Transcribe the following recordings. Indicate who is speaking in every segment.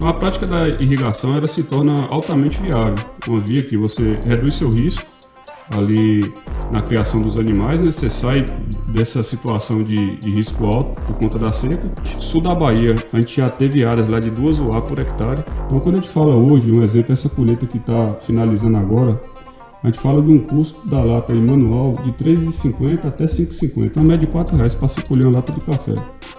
Speaker 1: Então a prática da irrigação ela se torna altamente viável, uma via que você reduz seu risco ali na criação dos animais, né? Você sai dessa situação de risco alto por conta da seca. Sul da Bahia, a gente já teve áreas lá de 2 UA por hectare. Então quando a gente fala hoje, um exemplo, essa colheita que está finalizando agora, a gente fala de um custo da lata aí, manual de R$ 3,50 até R$ 5,50, uma média de R$ 4,00 para se colher uma lata de café.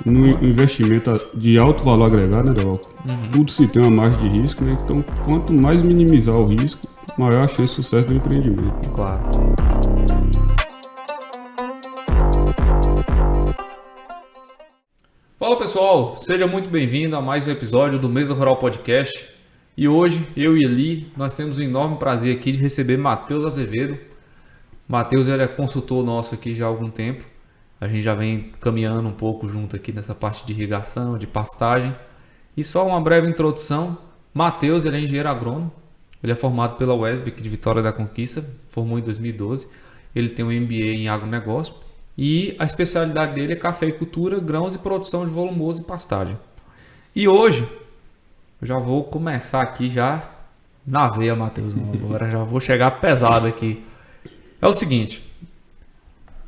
Speaker 1: No investimento de alto valor agregado, né, Devalco? Tudo se tem uma margem de risco, né? Então quanto mais minimizar o risco, maior a chance de sucesso do empreendimento.
Speaker 2: Claro. Fala pessoal, seja muito bem-vindo a mais um episódio do Mesa Rural Podcast. E hoje, eu e Eli, nós temos um enorme prazer aqui de receber Matheus Azevedo. Matheus ele é consultor nosso aqui já há algum tempo. A gente já vem caminhando um pouco junto aqui nessa parte de irrigação, de pastagem. E só uma breve introdução. Matheus ele é engenheiro agrônomo. Ele é formado pela UESB aqui de Vitória da Conquista, formou em 2012. Ele tem um MBA em agronegócio e a especialidade dele é cafeicultura, grãos e produção de volumoso e pastagem. E hoje, eu já vou começar aqui já na veia, Matheus. Agora já vou chegar pesado aqui. É o seguinte,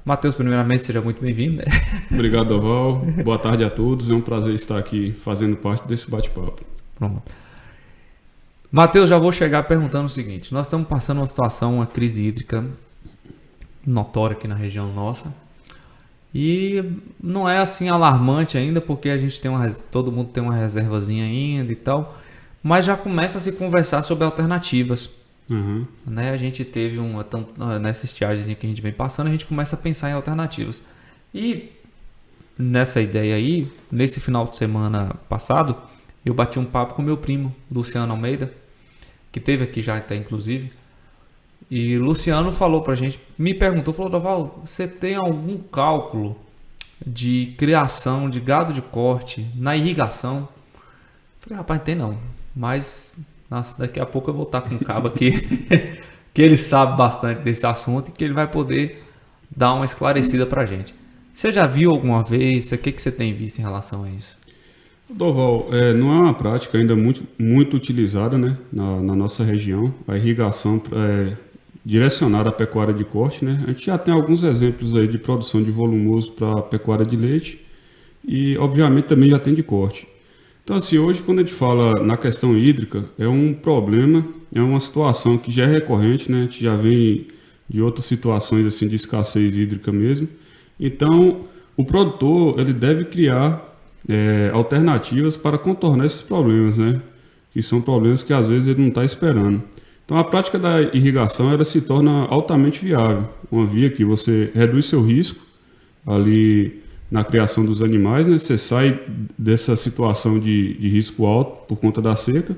Speaker 2: Matheus, primeiramente, seja muito bem-vindo. Né?
Speaker 1: Obrigado, Doval. Boa tarde a todos. É um prazer estar aqui fazendo parte desse bate-papo.
Speaker 2: Pronto. Matheus, já vou chegar perguntando o seguinte. Nós estamos passando uma situação, uma crise hídrica notória aqui na região nossa. E não é assim alarmante ainda, porque a gente tem todo mundo tem uma reservazinha ainda e tal. Mas já começa a se conversar sobre alternativas. Né? A gente teve nessa estiagem que a gente vem passando, a gente começa a pensar em alternativas. E nessa ideia aí, nesse final de semana passado, eu bati um papo com meu primo, Luciano Almeida, que teve aqui já até inclusive. E Luciano falou pra gente, me perguntou, falou: Doval, você tem algum cálculo de criação de gado de corte na irrigação? Eu falei: rapaz, tem não, mas daqui a pouco eu vou estar com um cabo aqui que ele sabe bastante desse assunto e que ele vai poder dar uma esclarecida pra gente. Você já viu alguma vez? O que você tem visto em relação a isso?
Speaker 1: Doval, não é uma prática ainda muito utilizada, né, na nossa região, a irrigação direcionada à pecuária de corte, né? A gente já tem alguns exemplos aí de produção de volumoso para pecuária de leite e, obviamente, também já tem de corte. Então, assim, hoje, quando a gente fala na questão hídrica, é um problema, é uma situação que já é recorrente, né? A gente já vem de outras situações assim de escassez hídrica mesmo. Então, o produtor ele deve criar alternativas para contornar esses problemas, né? Que são problemas que às vezes ele não está esperando. Então a prática da irrigação ela se torna altamente viável, uma via que você reduz seu risco ali na criação dos animais, né? Você sai dessa situação de risco alto por conta da seca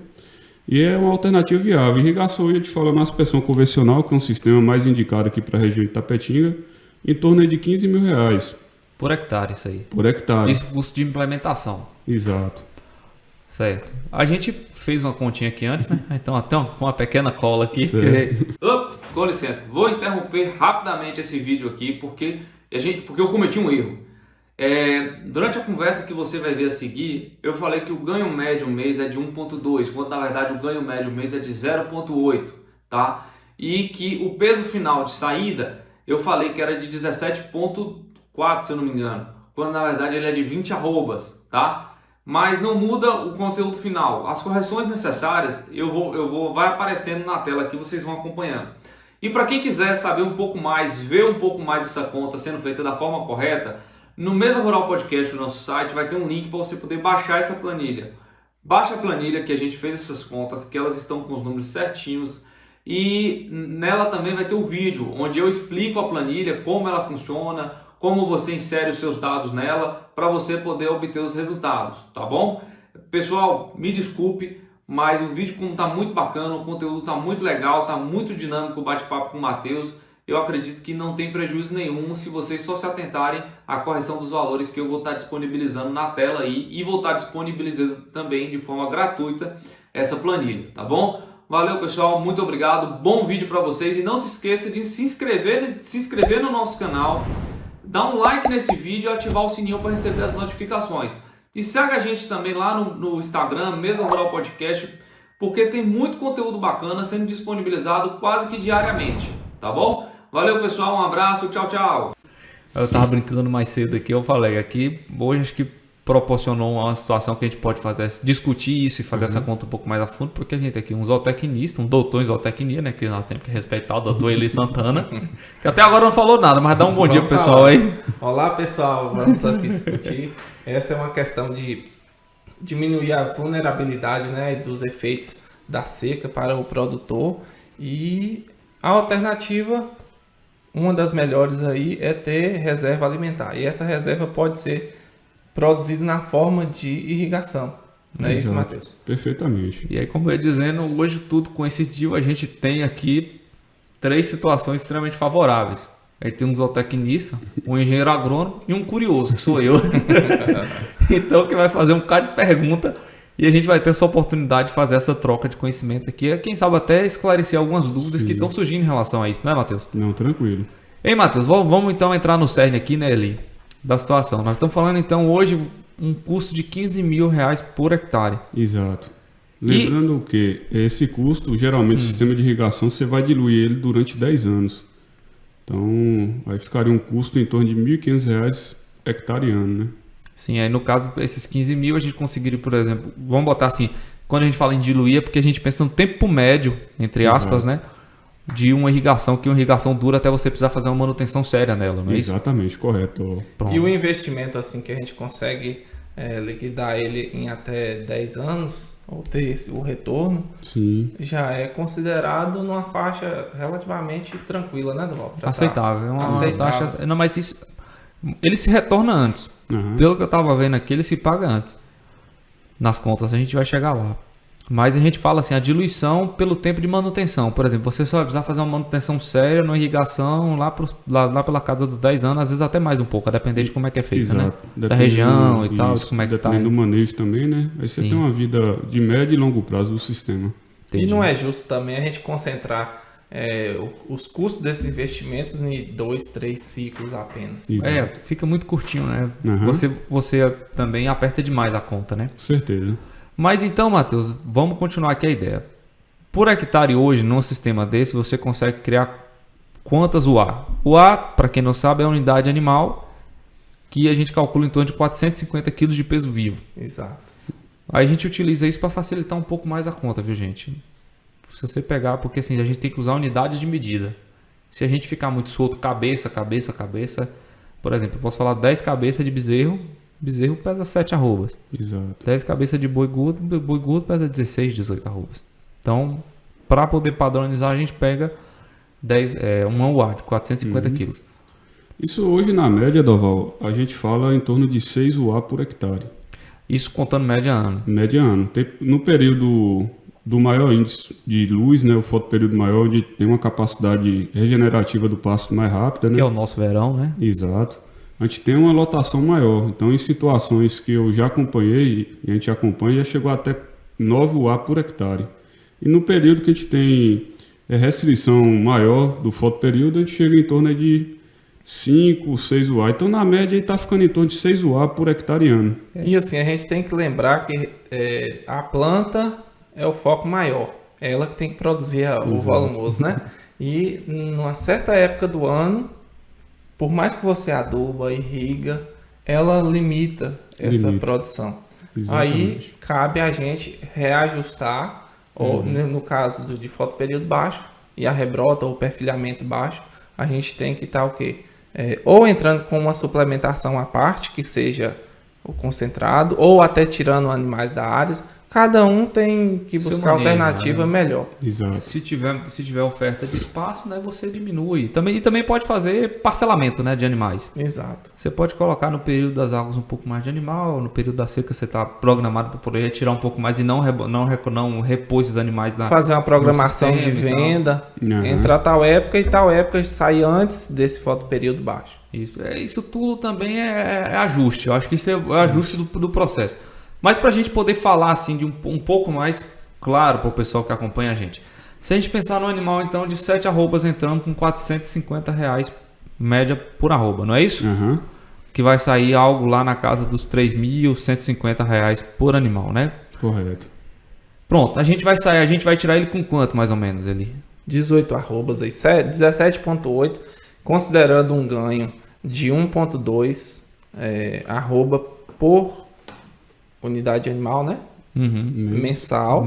Speaker 1: e é uma alternativa viável. Irrigação, a gente fala na aspersão convencional, que é um sistema mais indicado aqui para a região de Itapetinga, em torno de R$ 15.000.
Speaker 2: Por hectare, isso aí.
Speaker 1: Por hectare.
Speaker 2: Isso custo de implementação.
Speaker 1: Exato.
Speaker 2: Certo. A gente fez uma continha aqui antes, né? Então até uma pequena cola aqui. Com licença, vou interromper rapidamente esse vídeo aqui porque eu cometi um erro. Durante a conversa que você vai ver a seguir, eu falei que o ganho médio mês é de 1,2, quando na verdade o ganho médio mês é de 0,8, tá? E que o peso final de saída, eu falei que era de 17,4, se eu não me engano, quando na verdade ele é de 20 arrobas, tá? Mas não muda o conteúdo final. As correções necessárias vai aparecendo na tela aqui, vocês vão acompanhando. E para quem quiser saber um pouco mais, ver um pouco mais dessa conta sendo feita da forma correta, no Mesa Rural Podcast, no nosso site, vai ter um link para você poder baixar essa planilha. Baixa a planilha que a gente fez essas contas, que elas estão com os números certinhos. E nela também vai ter o vídeo, onde eu explico a planilha, como ela funciona, como você insere os seus dados nela para você poder obter os resultados, tá bom? Pessoal, me desculpe, mas o vídeo como tá muito bacana, o conteúdo tá muito legal, tá muito dinâmico o bate-papo com o Matheus. Eu acredito que não tem prejuízo nenhum se vocês só se atentarem à correção dos valores que eu vou estar disponibilizando na tela aí e vou estar disponibilizando também de forma gratuita essa planilha, tá bom? Valeu pessoal, muito obrigado, bom vídeo para vocês e não se esqueça de se inscrever no nosso canal. Dá um like nesse vídeo e ativar o sininho para receber as notificações. E segue a gente também lá no Instagram, Mesa Rural Podcast, porque tem muito conteúdo bacana sendo disponibilizado quase que diariamente, tá bom? Valeu, pessoal, um abraço, tchau, tchau. Eu tava brincando mais cedo aqui, eu falei aqui, hoje acho que proporcionou uma situação que a gente pode fazer, discutir isso e fazer essa conta um pouco mais a fundo, porque a gente tem aqui um zootecnista, um doutor em zootecnia, né, que nós temos que respeitar, o doutor Eli Santana, que até agora não falou nada, mas dá um bom dia pro pessoal aí.
Speaker 3: Olá, pessoal, vamos aqui discutir. Essa é uma questão de diminuir a vulnerabilidade, né, dos efeitos da seca para o produtor, e a alternativa, uma das melhores aí, é ter reserva alimentar, e essa reserva pode ser produzido na forma de irrigação. Não é isso, Matheus?
Speaker 1: Perfeitamente.
Speaker 2: E aí, como eu ia dizendo, hoje tudo coincidiu, a gente tem aqui 3 situações extremamente favoráveis. Aí tem um zootecnista, um engenheiro agrônomo e um curioso, que sou eu. Então, que vai fazer um bocado de pergunta e a gente vai ter essa oportunidade de fazer essa troca de conhecimento aqui. Quem sabe até esclarecer algumas dúvidas que estão surgindo em relação a isso, não é, Matheus?
Speaker 1: Não, tranquilo.
Speaker 2: Ei, Matheus, vamos então entrar no cerne aqui, né, Eli? Da situação. Nós estamos falando então hoje um custo de R$15 mil por hectare.
Speaker 1: Exato. Lembrando que esse custo, geralmente, o sistema de irrigação, você vai diluir ele durante 10 anos. Então, aí ficaria um custo em torno de R$1.500 hectare ano, né?
Speaker 2: Sim, aí no caso, esses 15 mil a gente conseguiria, por exemplo, vamos botar assim, quando a gente fala em diluir é porque a gente pensa no tempo médio, entre aspas, né? De uma irrigação, que uma irrigação dura até você precisar fazer uma manutenção séria nela, não é isso?
Speaker 1: Exatamente, correto.
Speaker 3: E o investimento assim que a gente consegue liquidar ele em até 10 anos, ou ter o retorno,
Speaker 1: sim,
Speaker 3: já é considerado numa faixa relativamente tranquila, né, Duval?
Speaker 2: Aceitável. É uma taxa. Não, mas isso, ele se retorna antes. Pelo que eu estava vendo aqui, ele se paga antes. Nas contas, a gente vai chegar lá. Mas a gente fala assim, a diluição pelo tempo de manutenção. Por exemplo, você só vai precisar fazer uma manutenção séria numa irrigação lá pela casa dos 10 anos, às vezes até mais um pouco, a depender de como é que é feito, né? Da região e tal, de como é que tá.
Speaker 1: Dependendo do manejo também, né? Aí você tem uma vida de médio e longo prazo do sistema.
Speaker 3: Entendi. E não é justo também a gente concentrar os custos desses investimentos em 2, 3 ciclos apenas.
Speaker 1: Exato.
Speaker 2: Fica muito curtinho, né? Você também aperta demais a conta, né?
Speaker 1: Com certeza.
Speaker 2: Mas então, Matheus, vamos continuar aqui a ideia. Por hectare hoje, num sistema desse, você consegue criar quantas UA? UA, para quem não sabe, é a unidade animal que a gente calcula em torno de 450 kg de peso vivo.
Speaker 3: Exato.
Speaker 2: Aí a gente utiliza isso para facilitar um pouco mais a conta, viu, gente? Se você pegar, porque assim, a gente tem que usar unidades de medida. Se a gente ficar muito solto, cabeça, por exemplo, eu posso falar 10 cabeças de bezerro pesa 7 arrobas.
Speaker 1: Exato.
Speaker 2: 10 cabeças de boi gordo pesa 16, 18 arrobas. Então, para poder padronizar, a gente pega uma UA de 450 quilos.
Speaker 1: Isso hoje, na média, Doval, a gente fala em torno de 6 UA por hectare.
Speaker 2: Isso contando média ano.
Speaker 1: Média ano. No período do maior índice de luz, né, o fotoperíodo maior, onde tem uma capacidade regenerativa do pasto mais rápida, né?
Speaker 2: Que é o nosso verão, né?
Speaker 1: Exato. A gente tem uma lotação maior. Então, em situações que eu já acompanhei, e a gente acompanha, já chegou até 9 UA por hectare. E no período que a gente tem restrição maior do fotoperíodo, a gente chega em torno de 5, 6 UA. Então, na média, está ficando em torno de 6 UA por hectare ano.
Speaker 3: E assim, a gente tem que lembrar que a planta é o foco maior. É ela que tem que produzir o volumoso, né? E numa certa época do ano, por mais que você aduba, irriga, ela limita essa produção. Exatamente. Aí cabe a gente reajustar, ou no caso de fotoperíodo baixo e a rebrota ou perfilhamento baixo, a gente tem que estar o quê? Ou entrando com uma suplementação à parte, que seja o concentrado, ou até tirando animais da área. Cada um tem que buscar alternativa melhor.
Speaker 1: Exato.
Speaker 2: Se tiver oferta de espaço, né, você diminui. E também pode fazer parcelamento, né, de animais.
Speaker 3: Exato.
Speaker 2: Você pode colocar no período das águas um pouco mais de animal, no período da seca você está programado para poder retirar um pouco mais e não repor esses animais na
Speaker 3: fazer uma programação de venda, entrar tal época e tal época sair antes desse fotoperíodo baixo.
Speaker 2: Isso tudo também é ajuste. Eu acho que isso é ajuste do processo. Mas para a gente poder falar assim de um pouco mais claro para o pessoal que acompanha a gente. Se a gente pensar no animal então de 7 arrobas entrando com R$450 média por arroba, não é isso? que vai sair algo lá na casa dos R$3.150 por animal, né?
Speaker 1: Correto.
Speaker 2: Pronto, a gente vai tirar ele com quanto mais ou menos ali?
Speaker 3: 18 arrobas aí, 17,8, considerando um ganho de 1,2 arroba por unidade animal, né? Mensal.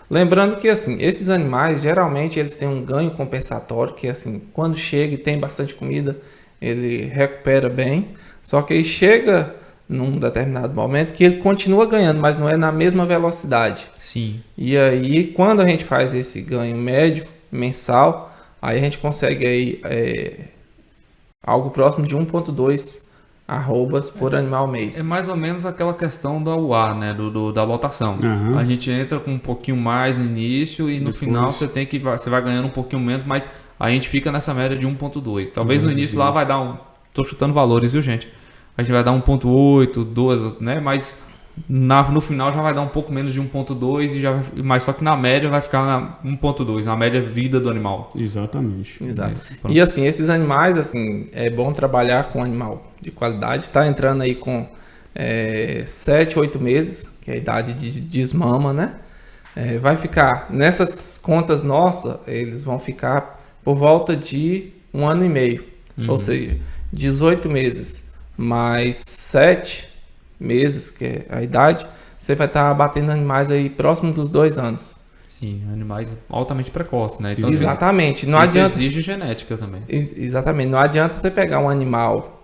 Speaker 3: Lembrando que assim, esses animais geralmente eles têm um ganho compensatório, que assim, quando chega e tem bastante comida, ele recupera bem. Só que aí chega num determinado momento que ele continua ganhando, mas não é na mesma velocidade.
Speaker 2: Sim.
Speaker 3: E aí, quando a gente faz esse ganho médio mensal, aí a gente consegue aí algo próximo de 1,2 arrobas por animal mês.
Speaker 2: É mais ou menos aquela questão da UA, né? Da lotação.
Speaker 1: Uhum.
Speaker 2: A gente entra com um pouquinho mais no início e no final você vai ganhando um pouquinho menos, mas a gente fica nessa média de 1,2. Talvez no início lá vai dar tô chutando valores, viu, gente? A gente vai dar 1,8, 2, né? Mas no final já vai dar um pouco menos de 1,2 mas só que na média vai ficar na 1,2, na média vida do animal.
Speaker 1: Exatamente.
Speaker 3: Exato. E assim, esses animais, assim, é bom trabalhar com animal de qualidade. Está entrando aí com 7, 8 meses, que é a idade de desmama, né? Vai ficar, nessas contas nossas, eles vão ficar por volta de 1 ano e meio. Ou seja, 18 meses mais 7 meses, que é a idade, você vai estar abatendo animais aí próximo dos 2 anos.
Speaker 2: Sim, animais altamente precoces, né? Então,
Speaker 3: exatamente. Não
Speaker 2: isso
Speaker 3: adianta...
Speaker 2: exige genética também.
Speaker 3: Exatamente. Não adianta você pegar um animal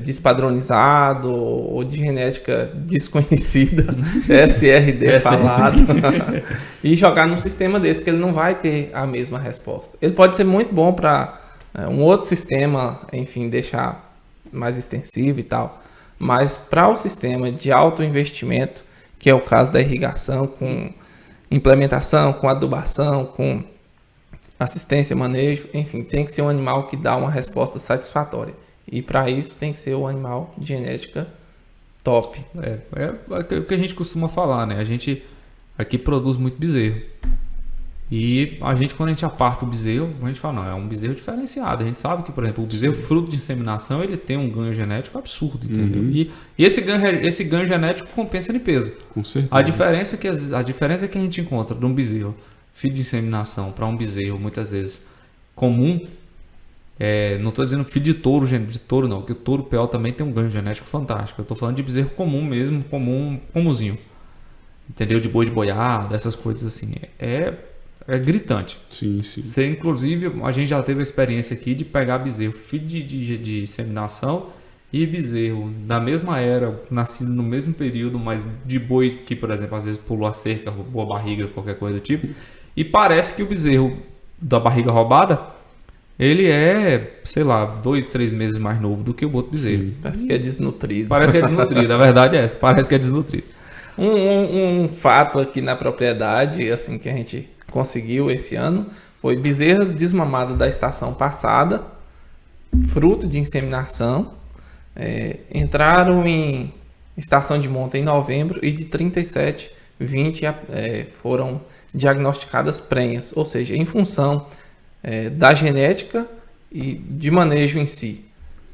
Speaker 3: despadronizado ou de genética desconhecida, SRD falado, e jogar num sistema desse, que ele não vai ter a mesma resposta. Ele pode ser muito bom para um outro sistema, enfim, deixar mais extensivo e tal, mas para o sistema de alto investimento, que é o caso da irrigação, com implementação, com adubação, com assistência, manejo, enfim, tem que ser um animal que dá uma resposta satisfatória. E para isso tem que ser um animal de genética top.
Speaker 2: É o que a gente costuma falar, né? A gente aqui produz muito bezerro. E quando a gente aparta o bezerro, a gente fala, não, é um bezerro diferenciado. A gente sabe que, por exemplo, o bezerro fruto de inseminação, ele tem um ganho genético absurdo, entendeu? E esse ganho genético compensa de peso.
Speaker 1: Com certeza.
Speaker 2: A diferença que a gente encontra de um bezerro filho de inseminação para um bezerro, muitas vezes, comum, não estou dizendo filho de touro não, porque o touro PO também tem um ganho genético fantástico. Eu estou falando de bezerro comum mesmo, comumzinho. Entendeu? De boi de boiada, essas coisas assim. É gritante.
Speaker 1: Sim.
Speaker 2: Inclusive, a gente já teve a experiência aqui de pegar bezerro filho de inseminação e bezerro da mesma era, nascido no mesmo período, mas de boi que, por exemplo, às vezes pulou a cerca, roubou a barriga, qualquer coisa do tipo. E parece que o bezerro da barriga roubada, ele é, sei lá, 2, 3 meses mais novo do que o outro bezerro.
Speaker 3: Parece que é desnutrido.
Speaker 2: Parece que é desnutrido, a verdade é essa, parece que é desnutrido.
Speaker 3: Um fato aqui na propriedade, assim, que a gente conseguiu esse ano, foi bezerras desmamadas da estação passada, fruto de inseminação, entraram em estação de monta em novembro e de 37, 20 foram diagnosticadas prenhas, ou seja, em função da genética e de manejo em si.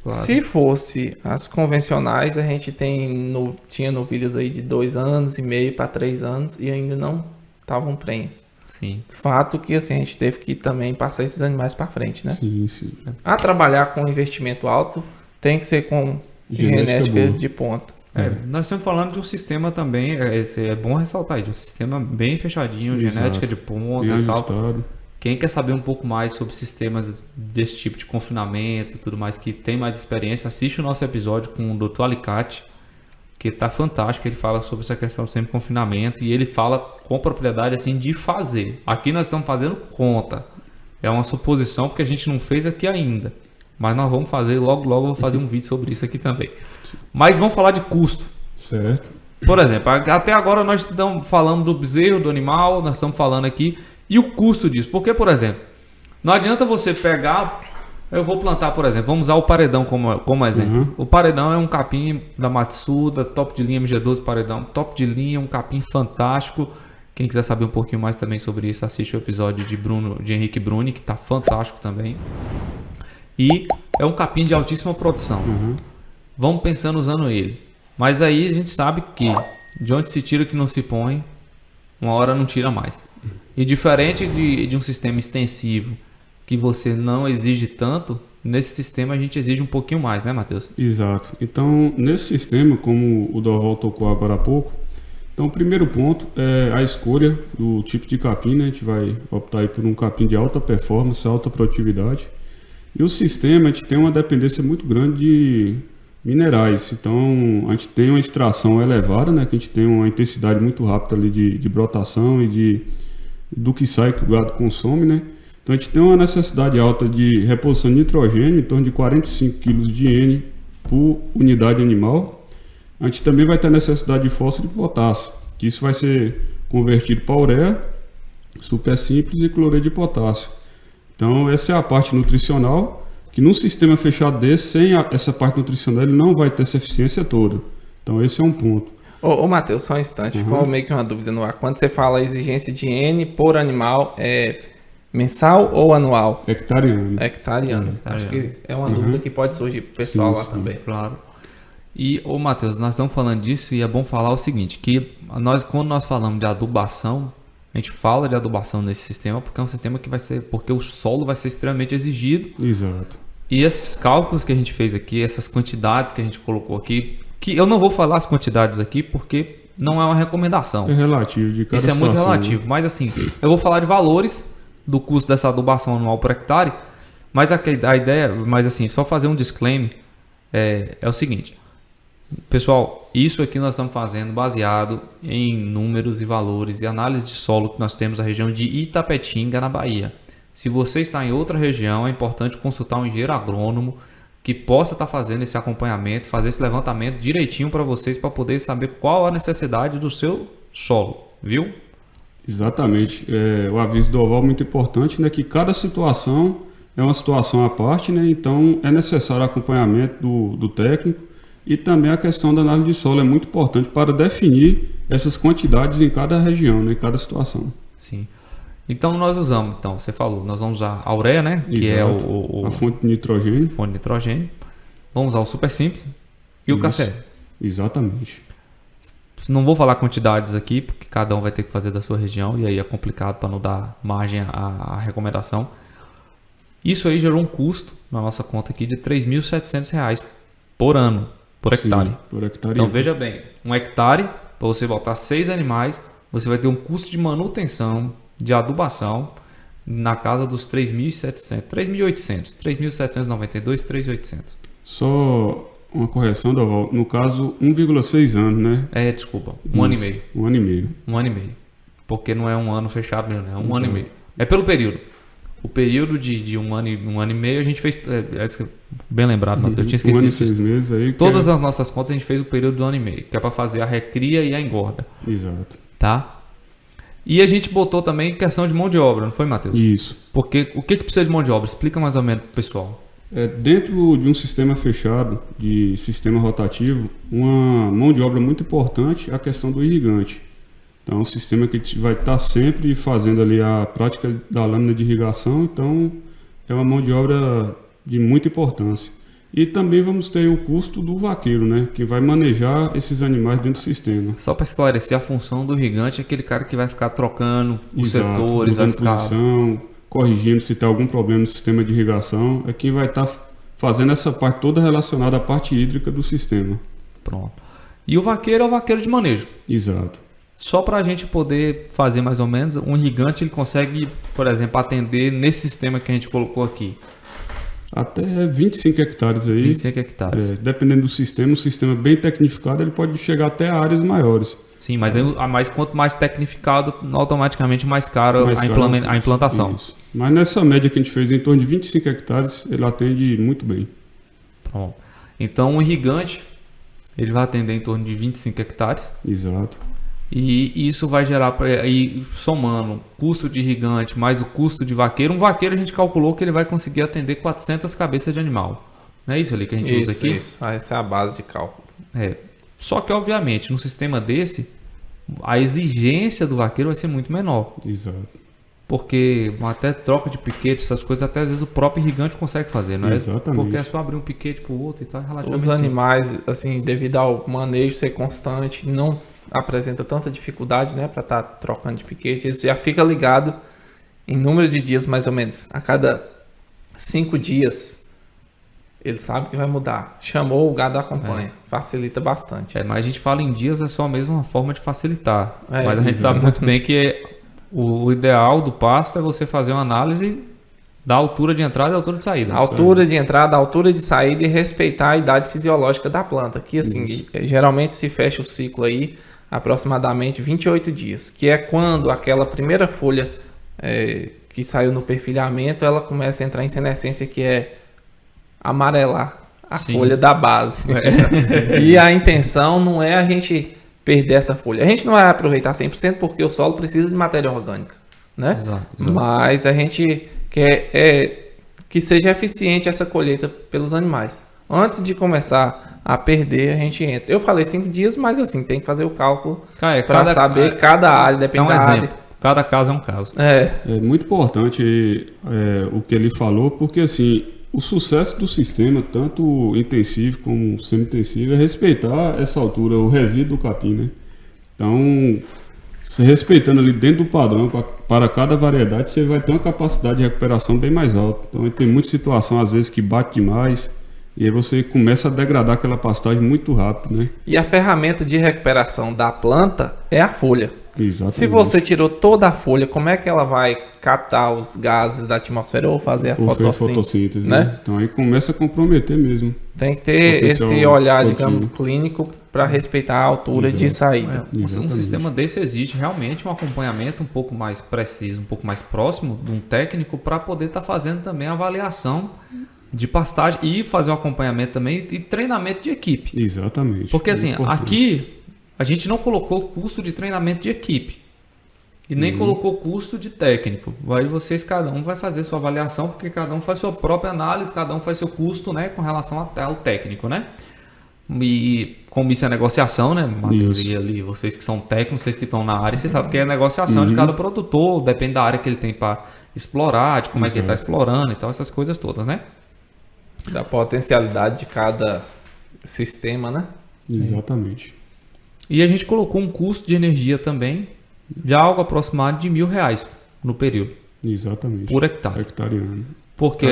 Speaker 3: Claro. Se fosse as convencionais, a gente tinha novilhas aí de 2 anos e meio para 3 anos e ainda não estavam prenhas.
Speaker 2: Sim.
Speaker 3: Fato que assim, a gente teve que também passar esses animais para frente, né?
Speaker 1: Sim.
Speaker 3: A trabalhar com investimento alto tem que ser com genética de ponta.
Speaker 2: Nós estamos falando de um sistema também, é bom ressaltar aí, de um sistema bem fechadinho, genética de ponta e tal. Quem quer saber um pouco mais sobre sistemas desse tipo de confinamento e tudo mais, que tem mais experiência, assiste o nosso episódio com o Dr. Alicate, que tá fantástico. Ele fala sobre essa questão do semi-confinamento e ele fala com propriedade assim de fazer. Aqui nós estamos fazendo conta. É uma suposição porque a gente não fez aqui ainda. Mas nós vamos fazer, logo eu vou fazer um vídeo sobre isso aqui também. Mas vamos falar de custo.
Speaker 1: Certo.
Speaker 2: Por exemplo, até agora nós estamos falando do bezerro, do animal, nós estamos falando aqui. E o custo disso? Porque, por exemplo, não adianta você pegar... Eu vou plantar, por exemplo, vamos usar o paredão como exemplo. O paredão é um capim da Matsuda, top de linha MG12 paredão, top de linha, um capim fantástico. Quem quiser saber um pouquinho mais também sobre isso, assiste o episódio de Henrique Bruni, que está fantástico também. E é um capim de altíssima produção. vamos pensando usando ele. Mas aí a gente sabe que de onde se tira que não se põe, uma hora não tira mais. E diferente de um sistema extensivo que você não exige tanto, nesse sistema a gente exige um pouquinho mais, né, Matheus?
Speaker 1: Exato. Então, nesse sistema, como o Dorval tocou agora há pouco, então o primeiro ponto é a escolha do tipo de capim, né? A gente vai optar aí por um capim de alta performance, alta produtividade. E o sistema, a gente tem uma dependência muito grande de minerais. Então, a gente tem uma extração elevada, né? Que a gente tem uma intensidade muito rápida ali de brotação e do que sai que o gado consome, né? Então, a gente tem uma necessidade alta de reposição de nitrogênio, em torno de 45 kg de N por unidade animal. A gente também vai ter necessidade de fósforo e potássio, que isso vai ser convertido para ureia, super simples, e cloreto de potássio. Então, essa é a parte nutricional, que num sistema fechado desse, sem essa parte nutricional, ele não vai ter essa eficiência toda. Então, esse é um ponto.
Speaker 3: Ô Matheus, só um instante, ficou meio que uma dúvida no ar. Quando você fala exigência de N por animal, é mensal ou anual?
Speaker 1: Hectareano.
Speaker 3: Hectareano. Acho que é uma dúvida que pode surgir pro pessoal lá também.
Speaker 2: Claro. E, ô Matheus, nós estamos falando disso e é bom falar o seguinte, que quando nós falamos de adubação, a gente fala de adubação nesse sistema porque é um sistema que vai ser, porque o solo vai ser extremamente exigido.
Speaker 1: Exato.
Speaker 2: E esses cálculos que a gente fez aqui, essas quantidades que a gente colocou aqui, que eu não vou falar as quantidades aqui porque não é uma recomendação.
Speaker 1: É relativo de cada
Speaker 2: Isso é muito
Speaker 1: situação,
Speaker 2: relativo,
Speaker 1: né?
Speaker 2: mas assim, eu vou falar de valores do custo dessa adubação anual por hectare, mas a ideia, mas assim, só fazer um disclaimer, é o seguinte, pessoal, isso aqui nós estamos fazendo baseado em números e valores e análise de solo que nós temos na região de Itapetinga, na Bahia. Se você está em outra região, é importante consultar um engenheiro agrônomo que possa estar fazendo esse acompanhamento, fazer esse levantamento direitinho para vocês, para poder saber qual a necessidade do seu solo, viu?
Speaker 1: Exatamente. O aviso do Oval é muito importante, né? Que cada situação é uma situação à parte, né? Então é necessário acompanhamento do técnico e também a questão da análise de solo é muito importante para definir essas quantidades em cada região, né? Em cada situação.
Speaker 2: Sim. Então nós usamos, você falou, nós vamos usar a ureia, né? Que é
Speaker 1: a fonte de nitrogênio.
Speaker 2: Fonte de nitrogênio. Vamos usar o super simples e o KCl.
Speaker 1: Exatamente.
Speaker 2: Não vou falar quantidades aqui, porque cada um vai ter que fazer da sua região e aí é complicado para não dar margem à recomendação. Isso aí gerou um custo na nossa conta aqui de R$ 3.700 por ano, por hectare.
Speaker 1: Sim, por hectare.
Speaker 2: Então veja bem, um hectare, para você botar 6 animais, você vai ter um custo de manutenção, de adubação, na casa dos 3.700, 3.800, 3.792, 3.800.
Speaker 1: Só uma correção, Doval. No caso, 1,6 anos, né?
Speaker 2: Desculpa, um ano e meio.
Speaker 1: Um ano e meio.
Speaker 2: Um ano e meio. Porque não é um ano fechado mesmo, né? É um ano e meio. É pelo período. O período de um ano e meio a gente fez. Bem lembrado, Matheus. Eu tinha esquecido.
Speaker 1: Um ano e 6 meses aí.
Speaker 2: Todas as nossas contas a gente fez o período do ano e meio, que é para fazer a recria e a engorda.
Speaker 1: Exato.
Speaker 2: Tá? E a gente botou também questão de mão de obra, não foi, Matheus?
Speaker 1: Isso.
Speaker 2: Porque o que precisa de mão de obra? Explica mais ou menos pro pessoal.
Speaker 1: Dentro de um sistema fechado, de sistema rotativo, uma mão de obra muito importante é a questão do irrigante. Então, é um sistema que vai estar sempre fazendo ali a prática da lâmina de irrigação, então é uma mão de obra de muita importância. E também vamos ter o custo do vaqueiro, né, que vai manejar esses animais dentro do sistema.
Speaker 2: Só para esclarecer, a função do irrigante é aquele cara que vai ficar trocando os
Speaker 1: Exato,
Speaker 2: setores, vai ficar
Speaker 1: posição, corrigindo se tem algum problema no sistema de irrigação, é quem vai estar fazendo essa parte toda relacionada à parte hídrica do sistema.
Speaker 2: Pronto. E o vaqueiro é o vaqueiro de manejo.
Speaker 1: Exato.
Speaker 2: Só para a gente poder fazer mais ou menos, um irrigante ele consegue, por exemplo, atender nesse sistema que a gente colocou aqui.
Speaker 1: Até 25 hectares aí.
Speaker 2: 25 hectares.
Speaker 1: Dependendo do sistema, um sistema bem tecnificado, ele pode chegar até áreas maiores.
Speaker 2: Sim, mas quanto mais tecnificado, automaticamente mais caro a implantação.
Speaker 1: Isso. Mas nessa média que a gente fez, em torno de 25 hectares, ele atende muito bem.
Speaker 2: Pronto. Então, um irrigante, ele vai atender em torno de 25 hectares.
Speaker 1: Exato.
Speaker 2: E isso vai gerar, somando custo de irrigante mais o custo de vaqueiro. Um vaqueiro a gente calculou que ele vai conseguir atender 400 cabeças de animal. Não é isso ali que a gente usa aqui?
Speaker 3: Isso, essa é a base de cálculo.
Speaker 2: Só que, obviamente, num sistema desse, a exigência do vaqueiro vai ser muito menor.
Speaker 1: Exato.
Speaker 2: porque até troca de piquete, essas coisas, até às vezes o próprio irrigante consegue fazer, não é?
Speaker 1: Exatamente.
Speaker 2: Porque é só abrir um piquete pro outro e tal, relativamente
Speaker 3: Os animais, assim, devido ao manejo ser constante, não apresenta tanta dificuldade, né, para estar trocando de piquete. Eles já fica ligado em número de dias, mais ou menos. A cada 5 dias, ele sabe que vai mudar. Chamou, o gado acompanha. Facilita bastante.
Speaker 2: mas a gente fala em dias, é só mesmo uma forma de facilitar.
Speaker 3: É,
Speaker 2: mas a gente sabe muito bem que o ideal do pasto é você fazer uma análise da altura de entrada e altura de saída.
Speaker 3: Altura de entrada, altura de saída e respeitar a idade fisiológica da planta. Que assim, geralmente se fecha o ciclo aí aproximadamente 28 dias, que é quando aquela primeira folha que saiu no perfilhamento, ela começa a entrar em senescência, que é amarelar a folha da base. E a intenção não é a gente perder essa folha. A gente não vai aproveitar 100% porque o solo precisa de matéria orgânica, né?
Speaker 2: Exato.
Speaker 3: Mas a gente quer que seja eficiente essa colheita pelos animais. Antes de começar a perder, a gente entra. Eu falei 5 dias, mas assim, tem que fazer o cálculo para saber cada área, depende da área.
Speaker 2: Cada caso é um caso.
Speaker 1: É muito importante o que ele falou, porque assim, o sucesso do sistema, tanto intensivo como semi-intensivo, é respeitar essa altura, o resíduo do capim, né? Então, se respeitando ali dentro do padrão para cada variedade, você vai ter uma capacidade de recuperação bem mais alta. Então, tem muita situação, às vezes, que bate demais, e aí você começa a degradar aquela pastagem muito rápido, né?
Speaker 3: E a ferramenta de recuperação da planta é a folha.
Speaker 1: Exatamente.
Speaker 3: Se você tirou toda a folha, como é que ela vai captar os gases da atmosfera ou fazer a fotossíntese, né?
Speaker 1: Então aí começa a comprometer mesmo.
Speaker 3: Tem que ter esse olhar, digamos, clínico para respeitar a altura de saída.
Speaker 2: Um sistema desse exige realmente um acompanhamento um pouco mais preciso, um pouco mais próximo de um técnico para poder estar fazendo também a avaliação de pastagem e fazer o acompanhamento também e treinamento de equipe.
Speaker 1: Exatamente.
Speaker 2: Porque assim, aqui a gente não colocou custo de treinamento de equipe e nem colocou custo de técnico. Aí vocês, cada um vai fazer sua avaliação, porque cada um faz sua própria análise, cada um faz seu custo, né, com relação até ao técnico, né? E como isso é negociação, né, Matheus e ali, vocês que são técnicos, vocês que estão na área, vocês sabem que é negociação de cada produtor, depende da área que ele tem para explorar, de como é que ele está explorando e tal, essas coisas todas, né?
Speaker 3: Da potencialidade de cada sistema, né?
Speaker 1: Exatamente.
Speaker 2: E a gente colocou um custo de energia também de algo aproximado de R$1.000 no período.
Speaker 1: Exatamente.
Speaker 2: Por hectare.
Speaker 1: Hectareano.
Speaker 2: Porque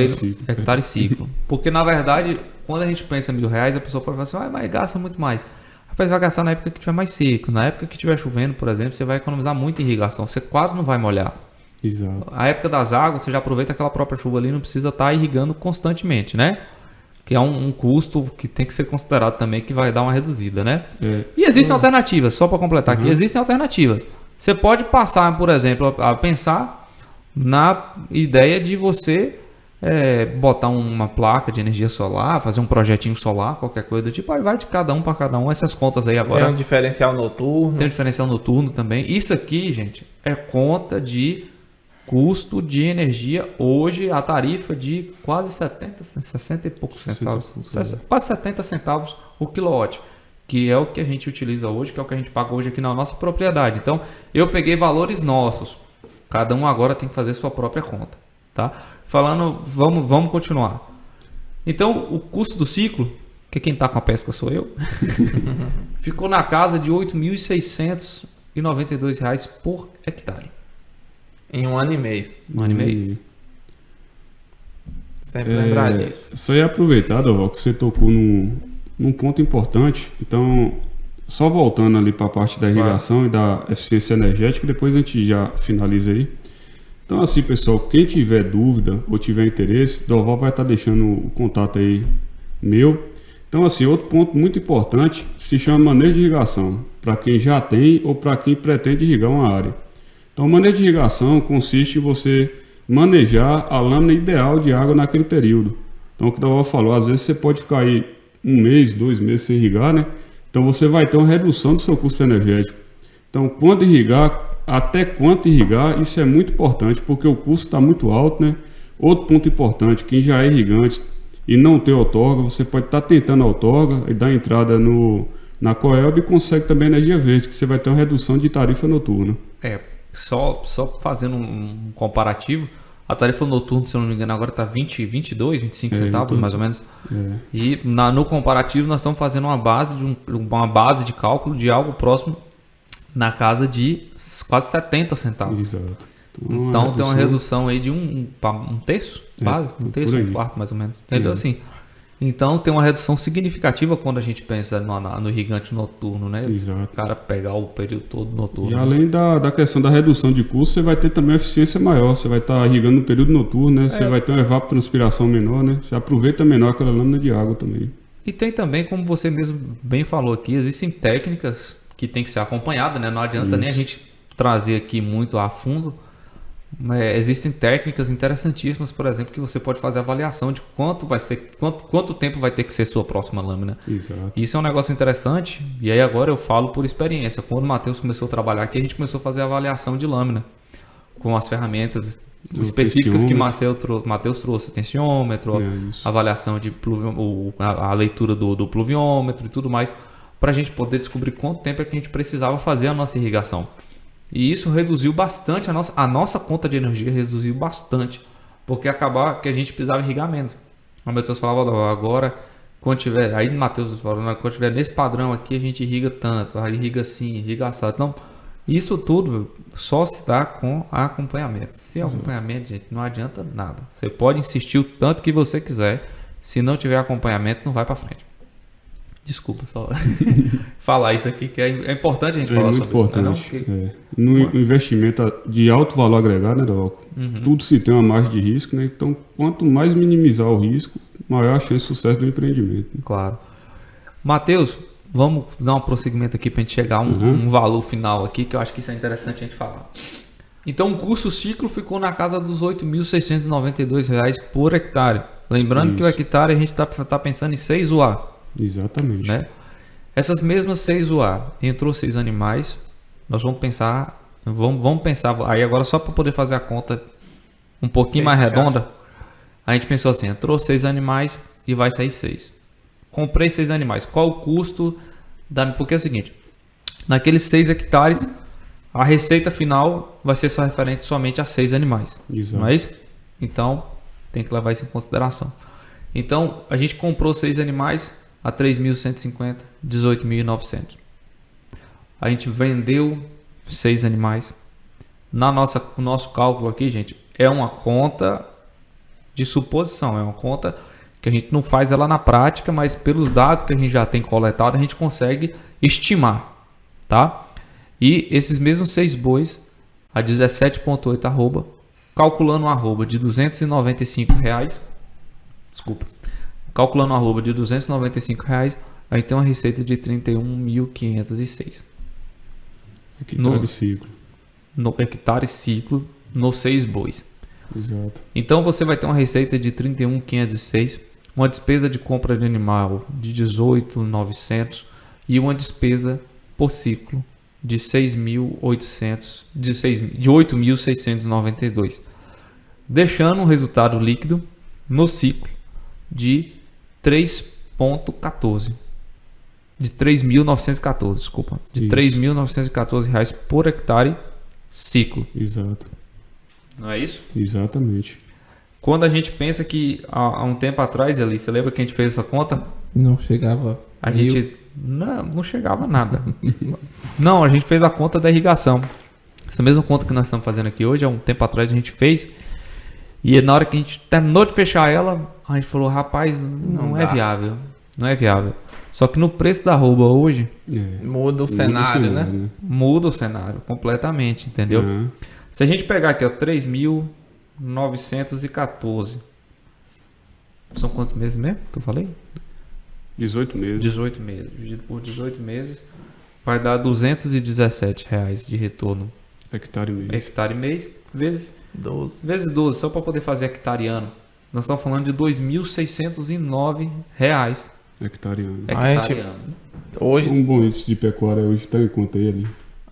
Speaker 2: hectare ciclo. Porque na verdade, quando a gente pensa em R$1.000, a pessoa pode falar assim, mas gasta muito mais. Rapaz, vai gastar na época que tiver mais seco. Na época que tiver chovendo, por exemplo, você vai economizar muita irrigação. Você quase não vai molhar.
Speaker 1: Exato.
Speaker 2: A época das águas, você já aproveita aquela própria chuva ali, não precisa estar irrigando constantemente, né? Que é um custo que tem que ser considerado também, que vai dar uma reduzida, né? E existem alternativas, só para completar aqui, existem alternativas. Você pode passar, por exemplo, a pensar na ideia de você botar uma placa de energia solar, fazer um projetinho solar, qualquer coisa do tipo, aí vai de cada um para cada um, essas contas aí agora.
Speaker 3: Tem um diferencial noturno.
Speaker 2: Tem um diferencial noturno também. Isso aqui, gente, é conta de custo de energia. Hoje a tarifa de quase 60 e poucos centavos, quase 70 centavos o quilowatt, que é o que a gente utiliza hoje, que é o que a gente paga hoje aqui na nossa propriedade. Então eu peguei valores nossos, cada um agora tem que fazer sua própria conta, tá? Falando, vamos continuar. Então o custo do ciclo, que quem está com a pesca sou eu, ficou na casa de R$ 8.692 por hectare.
Speaker 3: Em 1 ano e meio.
Speaker 2: 1 ano e meio.
Speaker 3: Sempre lembrar disso.
Speaker 1: Só ia aproveitar, Doval, que você tocou num ponto importante. Então, só voltando ali para a parte da irrigação e da eficiência energética, depois a gente já finaliza aí. Então, assim, pessoal, quem tiver dúvida ou tiver interesse, Doval vai estar deixando o contato aí meu. Então, assim, outro ponto muito importante se chama manejo de irrigação, para quem já tem ou para quem pretende irrigar uma área. Então, o manejo de irrigação consiste em você manejar a lâmina ideal de água naquele período. Então, o que o Doval falou, às vezes você pode ficar aí 1 mês, 2 meses sem irrigar, né? Então, você vai ter uma redução do seu custo energético. Então, quando irrigar, até quanto irrigar, isso é muito importante, porque o custo está muito alto, né? Outro ponto importante, quem já é irrigante e não tem outorga, você pode estar tentando a outorga e dar entrada na Coelb e consegue também energia verde, que você vai ter uma redução de tarifa noturna.
Speaker 2: só fazendo um comparativo, a tarifa noturna, se eu não me engano, agora está 22, 25 centavos, mais ou menos. E no comparativo, nós estamos fazendo uma base de cálculo de algo próximo na casa de quase 70 centavos.
Speaker 1: Exato.
Speaker 2: Então tem uma redução aí de um terço, quase, um terço, um quarto mais ou menos. Entendeu? Assim. Então tem uma redução significativa quando a gente pensa no irrigante noturno, né?
Speaker 1: Exato.
Speaker 2: O cara pegar o período todo noturno.
Speaker 1: E além da questão da redução de custo, você vai ter também uma eficiência maior. Você vai estar irrigando no período noturno, né? Você vai ter uma evapotranspiração menor, né? Você aproveita menor aquela lâmina de água também.
Speaker 2: E tem também, como você mesmo bem falou aqui, existem técnicas que tem que ser acompanhadas, né? Não adianta nem a gente trazer aqui muito a fundo. Existem técnicas interessantíssimas, por exemplo, que você pode fazer avaliação de quanto tempo vai ter que ser sua próxima lâmina.
Speaker 1: Exato.
Speaker 2: Isso é um negócio interessante, e aí agora eu falo por experiência. Quando o Matheus começou a trabalhar aqui, a gente começou a fazer avaliação de lâmina com as ferramentas específicas que Matheus trouxe, tensiômetro, avaliação de a leitura do pluviômetro e tudo mais, para a gente poder descobrir quanto tempo é que a gente precisava fazer a nossa irrigação. E isso reduziu bastante a nossa conta de energia, reduziu bastante, porque acabava que a gente precisava irrigar menos. O Matheus falava, agora, quando tiver, aí Matheus falou, quando tiver nesse padrão aqui, a gente irriga tanto, aí irriga assim, irriga assado. Então, isso tudo só se dá com acompanhamento. Sem acompanhamento, gente, não adianta nada. Você pode insistir o tanto que você quiser, se não tiver acompanhamento, não vai para frente. Desculpa só falar isso aqui, que é importante a gente falar sobre isso. Né? Porque...
Speaker 1: No investimento de alto valor agregado, né, Doc? Tudo se tem uma margem de risco, né? Então, quanto mais minimizar o risco, maior a chance de sucesso do empreendimento. Né?
Speaker 2: Claro. Matheus, vamos dar um prosseguimento aqui para a gente chegar a um valor final aqui, que eu acho que isso é interessante a gente falar. Então, o custo ciclo ficou na casa dos R$ 8.692 por hectare. Lembrando que o hectare a gente está pensando em 6 UA.
Speaker 1: Exatamente.
Speaker 2: Né? Essas mesmas 6 UA, entrou 6 animais, nós vamos pensar, aí agora só para poder fazer a conta um pouquinho mais redonda, a gente pensou assim, entrou 6 animais e vai sair 6. Comprei 6 animais, qual o custo? Porque é o seguinte, naqueles 6 hectares, a receita final vai ser só referente somente a 6 animais.
Speaker 1: Exato.
Speaker 2: Não é isso? Então, tem que levar isso em consideração. Então, a gente comprou 6 animais a 3.150, 18.900. A gente vendeu 6 animais. No nosso cálculo aqui, gente, é uma conta de suposição. É uma conta que a gente não faz ela na prática, mas pelos dados que a gente já tem coletado, a gente consegue estimar, tá? E esses mesmos 6 bois, a 17,8 arroba, calculando um arroba de R$295, desculpa, calculando um arroba de R$295, a gente tem uma receita de 31.506.
Speaker 1: Hectare ciclo.
Speaker 2: No hectare ciclo, nos 6 bois.
Speaker 1: Exato.
Speaker 2: Então você vai ter uma receita de 31.506, uma despesa de compra de animal de 18.900 e uma despesa por ciclo de 6.800, de 8.692, deixando um resultado líquido no ciclo de 3.14, de 3.914, desculpa, de R$ 3.914 por hectare ciclo.
Speaker 1: Exato.
Speaker 2: Não é isso?
Speaker 1: Exatamente.
Speaker 2: Quando a gente pensa que há um tempo atrás, ali, você lembra que a gente fez essa conta?
Speaker 3: Não chegava.
Speaker 2: A gente não chegava a nada. Não, a gente fez a conta da irrigação. Essa mesma conta que nós estamos fazendo aqui hoje, há um tempo atrás a gente fez. E na hora que a gente terminou de fechar ela, a gente falou, rapaz, não é viável. Não é viável. Só que no preço da arroba hoje...
Speaker 3: Muda o cenário, né?
Speaker 2: Muda o cenário completamente, entendeu?
Speaker 1: Uhum.
Speaker 2: Se a gente pegar aqui, ó, 3.914. São quantos meses mesmo que eu falei?
Speaker 1: 18 meses.
Speaker 2: 18 meses. Dividido por 18 meses, vai dar R$217 de retorno.
Speaker 1: Hectare mês.
Speaker 2: Hectare mês, vezes
Speaker 3: 12.
Speaker 2: Vezes 12, só para poder fazer hectare ano. Nós estamos falando de R$2.609.
Speaker 1: Hectare ano.
Speaker 2: Hectare ano.
Speaker 3: Hoje,
Speaker 1: Um bom índice de pecuária hoje está em conta aí ali.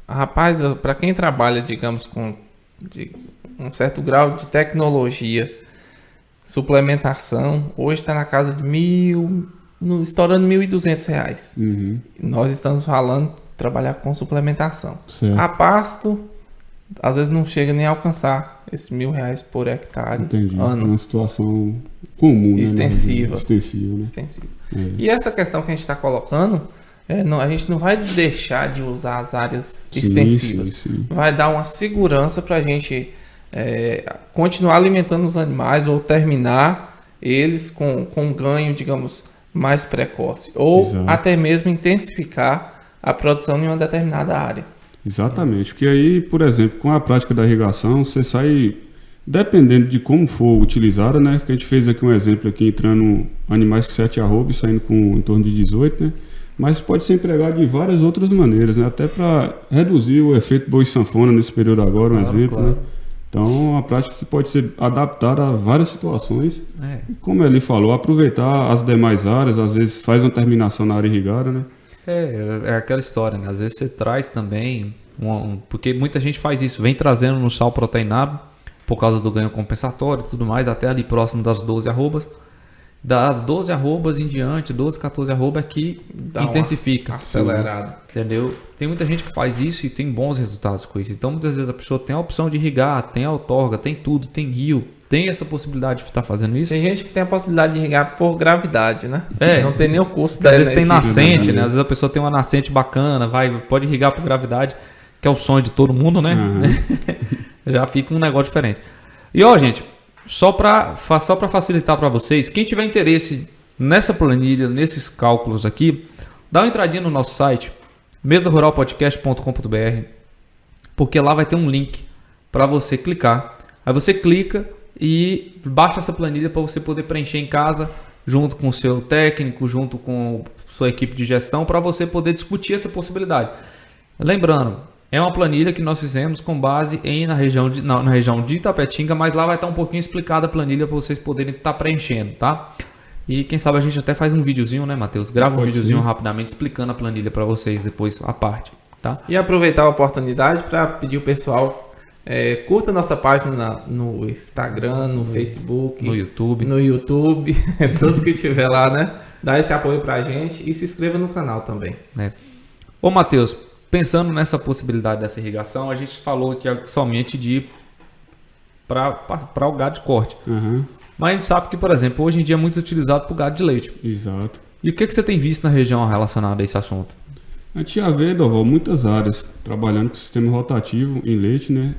Speaker 3: rapaz, para quem trabalha, digamos, com um certo grau de tecnologia, suplementação, hoje está na casa de estourando R$1.200.
Speaker 1: Uhum.
Speaker 3: Nós estamos falando trabalhar com suplementação.
Speaker 1: Certo.
Speaker 3: A pasto, às vezes não chega nem a alcançar esses R$1.000 por hectare.
Speaker 1: Entendi.
Speaker 3: Ano.
Speaker 1: Uma situação comum,
Speaker 3: Extensiva.
Speaker 1: Né? Extensiva, né?
Speaker 3: Extensivo. E essa questão que a gente está colocando, a gente não vai deixar de usar as áreas extensivas.
Speaker 1: Sim.
Speaker 3: Vai dar uma segurança para a gente continuar alimentando os animais ou terminar eles com um ganho, digamos, mais precoce. Ou até mesmo intensificar a produção em uma determinada área.
Speaker 1: Exatamente. Porque aí, por exemplo, com a prática da irrigação, você sai, dependendo de como for utilizada, né? Que a gente fez aqui um exemplo aqui, entrando animais com 7 arrobas, saindo com em torno de 18, né? Mas pode ser empregado de várias outras maneiras, né? Até para reduzir o efeito boi sanfona nesse período agora, exemplo, né? Então, é uma prática que pode ser adaptada a várias situações. Como ele falou, aproveitar as demais áreas, às vezes faz uma terminação na área irrigada, né?
Speaker 2: É aquela história, né? Às vezes você traz também, porque muita gente faz isso, vem trazendo no sal proteinado, por causa do ganho compensatório e tudo mais, até ali próximo das 12 arrobas. Das 12 arrobas em diante, 12, 14 arrobas é que intensifica.
Speaker 3: Acelerado.
Speaker 2: Entendeu? Tem muita gente que faz isso e tem bons resultados com isso. Então, muitas vezes a pessoa tem a opção de irrigar, tem a outorga, tem tudo, tem rio, tem essa possibilidade de estar fazendo isso.
Speaker 3: Tem gente que tem a possibilidade de irrigar por gravidade, né? Não tem nem o custo da
Speaker 2: Às vezes tem
Speaker 3: energia.
Speaker 2: nascente, né? Às vezes a pessoa tem uma nascente bacana, pode irrigar por gravidade, que é o sonho de todo mundo, né? Já fica um negócio diferente. E ó, gente, só para facilitar para vocês, quem tiver interesse nessa planilha, nesses cálculos aqui, dá uma entradinha no nosso site, mesaruralpodcast.com.br, porque lá vai ter um link para você clicar. Aí você clica e baixa essa planilha para você poder preencher em casa, junto com o seu técnico, junto com sua equipe de gestão, para você poder discutir essa possibilidade. Lembrando, é uma planilha que nós fizemos com base na região de Itapetinga, mas lá vai estar um pouquinho explicada a planilha para vocês poderem estar preenchendo, tá? E quem sabe a gente até faz um videozinho, né, Matheus? Grava um videozinho rapidamente explicando a planilha para vocês depois a parte, tá?
Speaker 3: E aproveitar a oportunidade para pedir o pessoal, curta nossa página no Instagram, no Facebook,
Speaker 2: no YouTube,
Speaker 3: tudo que tiver lá, né? Dá esse apoio pra gente e se inscreva no canal também.
Speaker 2: Ô, Matheus, pensando nessa possibilidade dessa irrigação, a gente falou aqui somente de ir para o gado de corte. Mas a gente sabe que, por exemplo, hoje em dia é muito utilizado para o gado de leite.
Speaker 1: Exato.
Speaker 2: E o que você tem visto na região relacionado a esse assunto?
Speaker 1: A gente já vê, Doval, muitas áreas trabalhando com sistema rotativo em leite, né?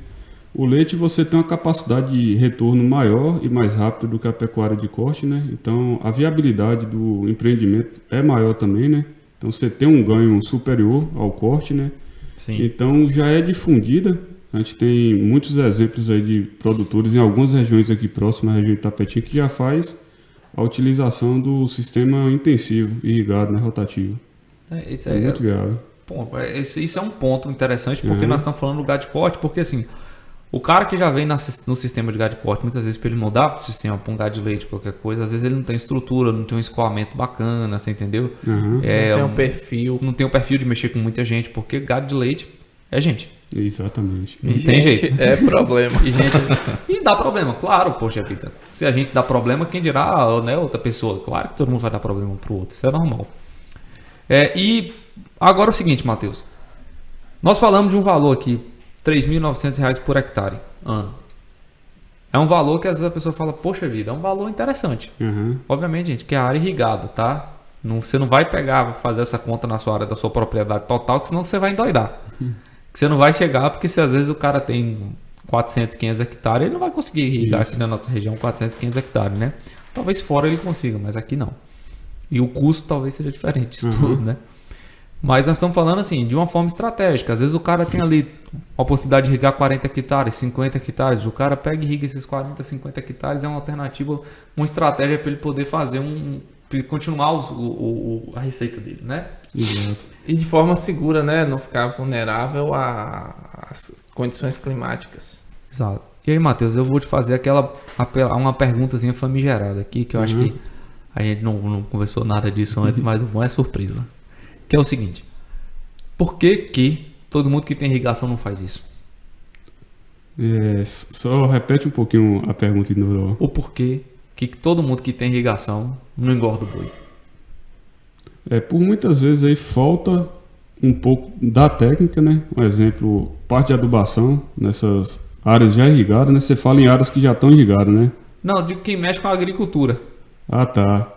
Speaker 1: O leite você tem uma capacidade de retorno maior e mais rápido do que a pecuária de corte, né? Então a viabilidade do empreendimento é maior também, né? Então você tem um ganho superior ao corte, né?
Speaker 2: Sim.
Speaker 1: Então já é difundida. A gente tem muitos exemplos aí de produtores em algumas regiões aqui próximas à região de Itapetinga que já faz a utilização do sistema intensivo, irrigado, né? Rotativo.
Speaker 2: Isso
Speaker 1: é muito viável.
Speaker 2: Isso é um ponto interessante, porque nós estamos falando do gado de corte, porque assim, o cara que já vem no sistema de gado de corte, muitas vezes para ele mudar para o sistema, para um gado de leite, qualquer coisa, às vezes ele não tem estrutura, não tem um escoamento bacana, você entendeu?
Speaker 3: Não tem um perfil.
Speaker 2: Não tem um perfil de mexer com muita gente, porque gado de leite é gente.
Speaker 1: Exatamente.
Speaker 2: Não tem jeito.
Speaker 3: É problema.
Speaker 2: E dá problema, claro, poxa vida. Se a gente dá problema, quem dirá, né, outra pessoa? Claro que todo mundo vai dar problema um pro outro, isso é normal. E agora é o seguinte, Matheus. Nós falamos de um valor aqui, R$ 3.900 por hectare, ano. É um valor que às vezes a pessoa fala, poxa vida, é um valor interessante. Obviamente, gente, que é a área irrigada, tá? Você não vai fazer essa conta na sua área da sua propriedade total, que senão você vai endoidar. Que você não vai chegar, porque se às vezes o cara tem 400, 500 hectares, ele não vai conseguir irrigar aqui na nossa região 400, 500 hectares, né? Talvez fora ele consiga, mas aqui não. E o custo talvez seja diferente disso tudo, né? Mas nós estamos falando assim, de uma forma estratégica. Às vezes o cara tem ali a possibilidade de irrigar 40 hectares, 50 hectares. O cara pega e irriga esses 40, 50 hectares. É uma alternativa, uma estratégia para ele poder fazer pra ele continuar a receita dele, né?
Speaker 1: Exato.
Speaker 3: E de forma segura, né? Não ficar vulnerável às condições climáticas.
Speaker 2: Exato. E aí, Matheus, eu vou te fazer uma perguntazinha famigerada aqui, que eu acho que a gente não conversou nada disso antes, mas o bom é surpresa. Que é o seguinte: por que todo mundo que tem irrigação não faz isso?
Speaker 1: Só repete um pouquinho a pergunta de novo.
Speaker 2: O porquê que todo mundo que tem irrigação não engorda o boi?
Speaker 1: Por muitas vezes aí falta um pouco da técnica, né? Um exemplo, parte de adubação nessas áreas já irrigadas, né? Você fala em áreas que já estão irrigadas, né?
Speaker 2: Não, digo quem mexe com a agricultura.
Speaker 1: Ah, tá.